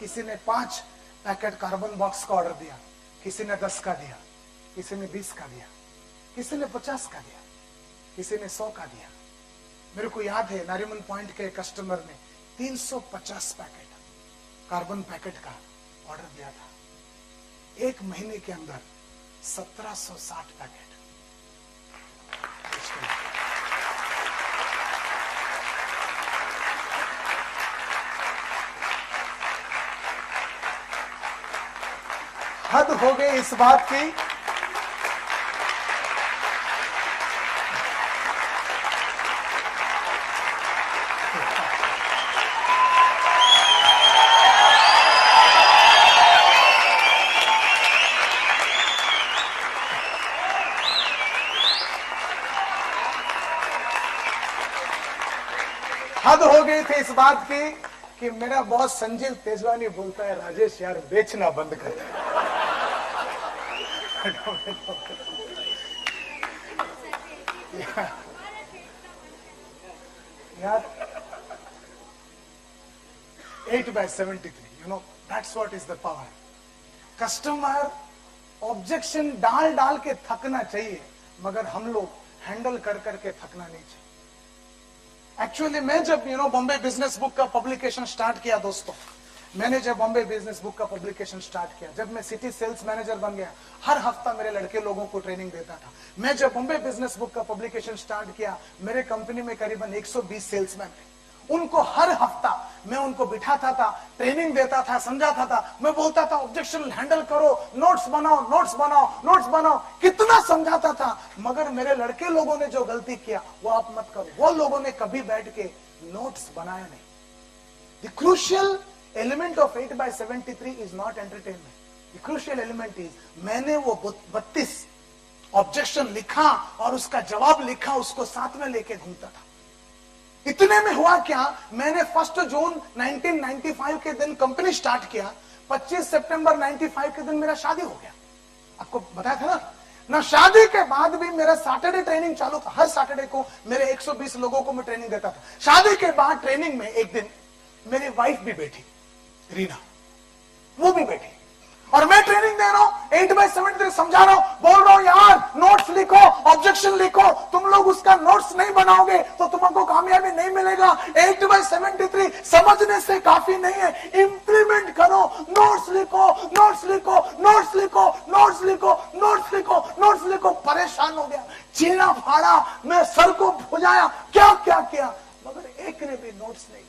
किसी ने 5 पैकेट कार्बन बॉक्स का ऑर्डर दिया, किसी ने 10 का दिया, किसी ने 20 का दिया, किसी ने 50 का दिया, किसी ने 100 का दिया। मेरे को याद है नारीमन पॉइंट के कस्टमर ने 350 पैकेट कार्बन पैकेट का ऑर्डर दिया था। 1 महीने के अंदर 1760 पैकेट। हद हो गई इस बात की। हद हो गई थी इस बात की कि मेरा बॉस संजीव तेजवानी बोलता है, राजेश यार बेचना बंद कर दे। यार 8/73, you know, that's what is the power. Customer objection डाल डाल के थकना चाहिए, मगर हम लोग हैंडल कर करके थकना नहीं चाहिए। एक्चुअली मैं जब बॉम्बे बिजनेस बुक का पब्लिकेशन स्टार्ट किया दोस्तों, मैंने जब बॉम्बे बिजनेस बुक का पब्लिकेशन स्टार्ट किया, जब मैं सिटी सेल्स मैनेजर बन गया, हर हफ्ता मेरे लड़के लोगों को ट्रेनिंग देता था। मैं जब बॉम्बे बिजनेस बुक का पब्लिकेशन स्टार्ट किया, मेरे कंपनी में करीबन 120 सेल्समैन थे। उनको हर हफ्ता मैं उनको बिठाता था, ट्रेनिंग देता था, समझाता था। मैं बोलता था ऑब्जेक्शन हैंडल करो, नोट्स बनाओ, नोट्स बनाओ, नोट्स बनाओ, कितना समझाता था। मगर मेरे लड़के लोगों ने जो गलती किया वो आप मत करो। वो लोगों ने कभी बैठ के नोट्स बनाया नहीं। The crucial element of 8/73 is not entertainment. The crucial element is, मैंने वो 32 ऑब्जेक्शन लिखा और उसका जवाब लिखा, उसको साथ में लेके घूमता था। इतने में हुआ क्या, मैंने 1 जून 1995 के दिन कंपनी स्टार्ट किया, 25 सितंबर 95 के दिन मेरा शादी हो गया। आपको बताया था ना शादी के बाद भी मेरा सैटरडे ट्रेनिंग चालू था। हर सैटरडे को मेरे 120 लोगों को मैं ट्रेनिंग देता था। शादी के बाद ट्रेनिंग में एक दिन मेरी वाइफ भी बैठी, रीना, वो भी बैठी, और मैं ट्रेनिंग दे रहा हूं, 8/73 समझा रहा हूं, बोल रहा हूं यार नोट्स लिखो, ऑब्जेक्शन लिखो। तुम लोग उसका नोट्स नहीं बनाओगे तो तुमको कामयाबी नहीं मिलेगा। 8/73 समझने से काफी नहीं है, इंप्लीमेंट करो। नोट्स लिखो, नोट्स लिखो, नोट्स लिखो, नोट्स लिखो, नोट्स लिखो, नोट्स लिखो। परेशान हो गया, चीना फाड़ा, मैं सर को भुजाया, क्या क्या किया, मगर एक ने भी नोट्स नहीं।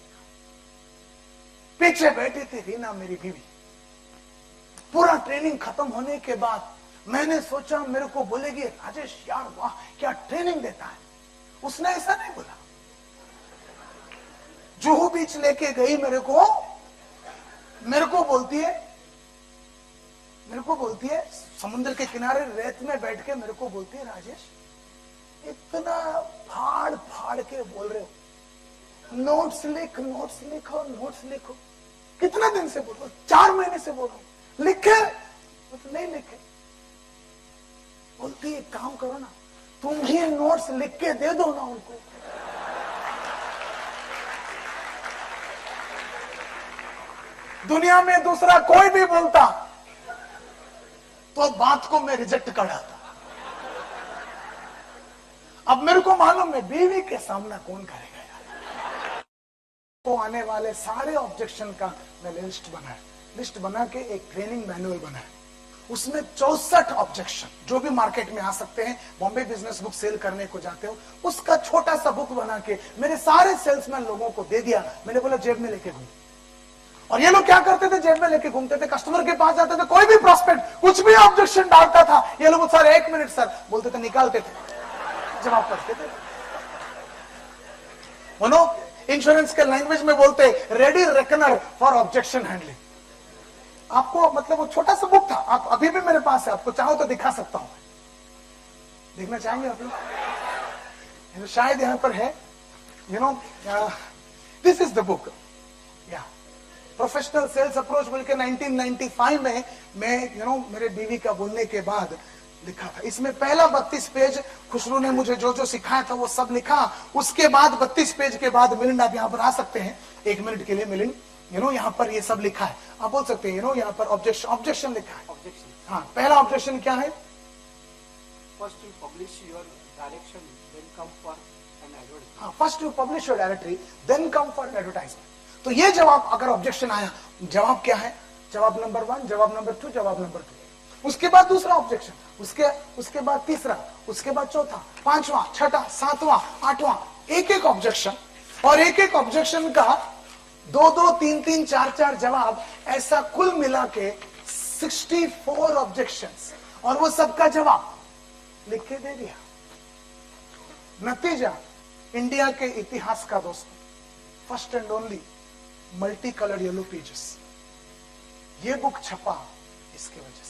पीछे बैठी थी रीना, मेरी बीवी। पूरा ट्रेनिंग खत्म होने के बाद मैंने सोचा, मेरे को बोलेगी राजेश यार वाह क्या ट्रेनिंग देता है। उसने ऐसा नहीं बोला। जुहू बीच लेके गई, मेरे को बोलती है समुद्र के किनारे रेत में बैठ के मेरे को बोलती है, राजेश इतना फाड़ फाड़ के बोल रहे हो, नोट्स लिख, नोट्स लिखो, नोट्स लिखो। कितना दिन से बोल रहा हूं, 4 महीने से बोल रहा हूं, लिखे तो नहीं लिखे। बोलती है काम करो ना, तुम ही नोट्स लिख के दे दो ना उनको। दुनिया में दूसरा कोई भी बोलता तो बात को मैं रिजेक्ट कर डालता। अब मेरे को मालूम है बीवी के सामना कौन करेगा यार। तो आने वाले सारे ऑब्जेक्शन का मैंने लिस्ट बना के एक ट्रेनिंग मैनुअल बनाया। उसमें 64 ऑब्जेक्शन जो भी मार्केट में आ सकते हैं, बॉम्बे बिजनेस बुक सेल करने को जाते हो, उसका छोटा सा बुक बना के मेरे सारे सेल्समैन लोगों को दे दिया। मैंने बोला जेब में लेके घूम। और ये लोग क्या करते थे, जेब में लेके घूमते थे, कस्टमर के पास जाते थे, कोई भी प्रोस्पेक्ट कुछ भी ऑब्जेक्शन डालता था, ये लोग सर 1 मिनट सर बोलते थे, निकालते थे, जवाब करते थे। इंश्योरेंस के लैंग्वेज में बोलते ready reckoner for objection handling. आपको मतलब वो छोटा सा बुक था, आप अभी भी मेरे पास है, आपको चाहो तो दिखा सकता हूं। देखना चाहेंगे आप लोग? शायद यहां पर है, दिस इज द बुक, या प्रोफेशनल सेल्स अप्रोच बोल के 1995 में मैं मेरे बीवी का बोलने के बाद लिखा था। इसमें पहला 32 पेज खुशरू ने मुझे जो जो सिखाया था वो सब लिखा। उसके बाद 32 पेज के बाद मिलिंद, आप यहाँ पर आ सकते हैं 1 मिनट के लिए मिलिंद, यहाँ पर ये सब लिखा है, आप बोल सकते हैं, यहाँ पर ऑब्जेक्शन लिखा है। ऑब्जेक्शन, हाँ, पहला ऑब्जेक्शन क्या है? First you publish your direction, then come for an advertisement. हाँ, first you publish your directory, then come for advertisement. तो ये जवाब, अगर ऑब्जेक्शन आया, जवाब क्या है? जवाब नंबर 1, जवाब नंबर 2, जवाब नंबर 3। उसके बाद दूसरा ऑब्जेक्शन, उसके बाद तीसरा, उसके बाद चौथा, 5वां, 6वां, 7वां, 8वां, एक ऑब्जेक्शन, और एक ऑब्जेक्शन का 2-2, 3-3, 4-4 जवाब, ऐसा कुल मिला के 64 ऑब्जेक्शंस, और वो सबका जवाब लिख के दे दिया। नतीजा इंडिया के इतिहास का दोस्तों, first and only multi coloured yellow pages, ये बुक छपा इसके वजह से।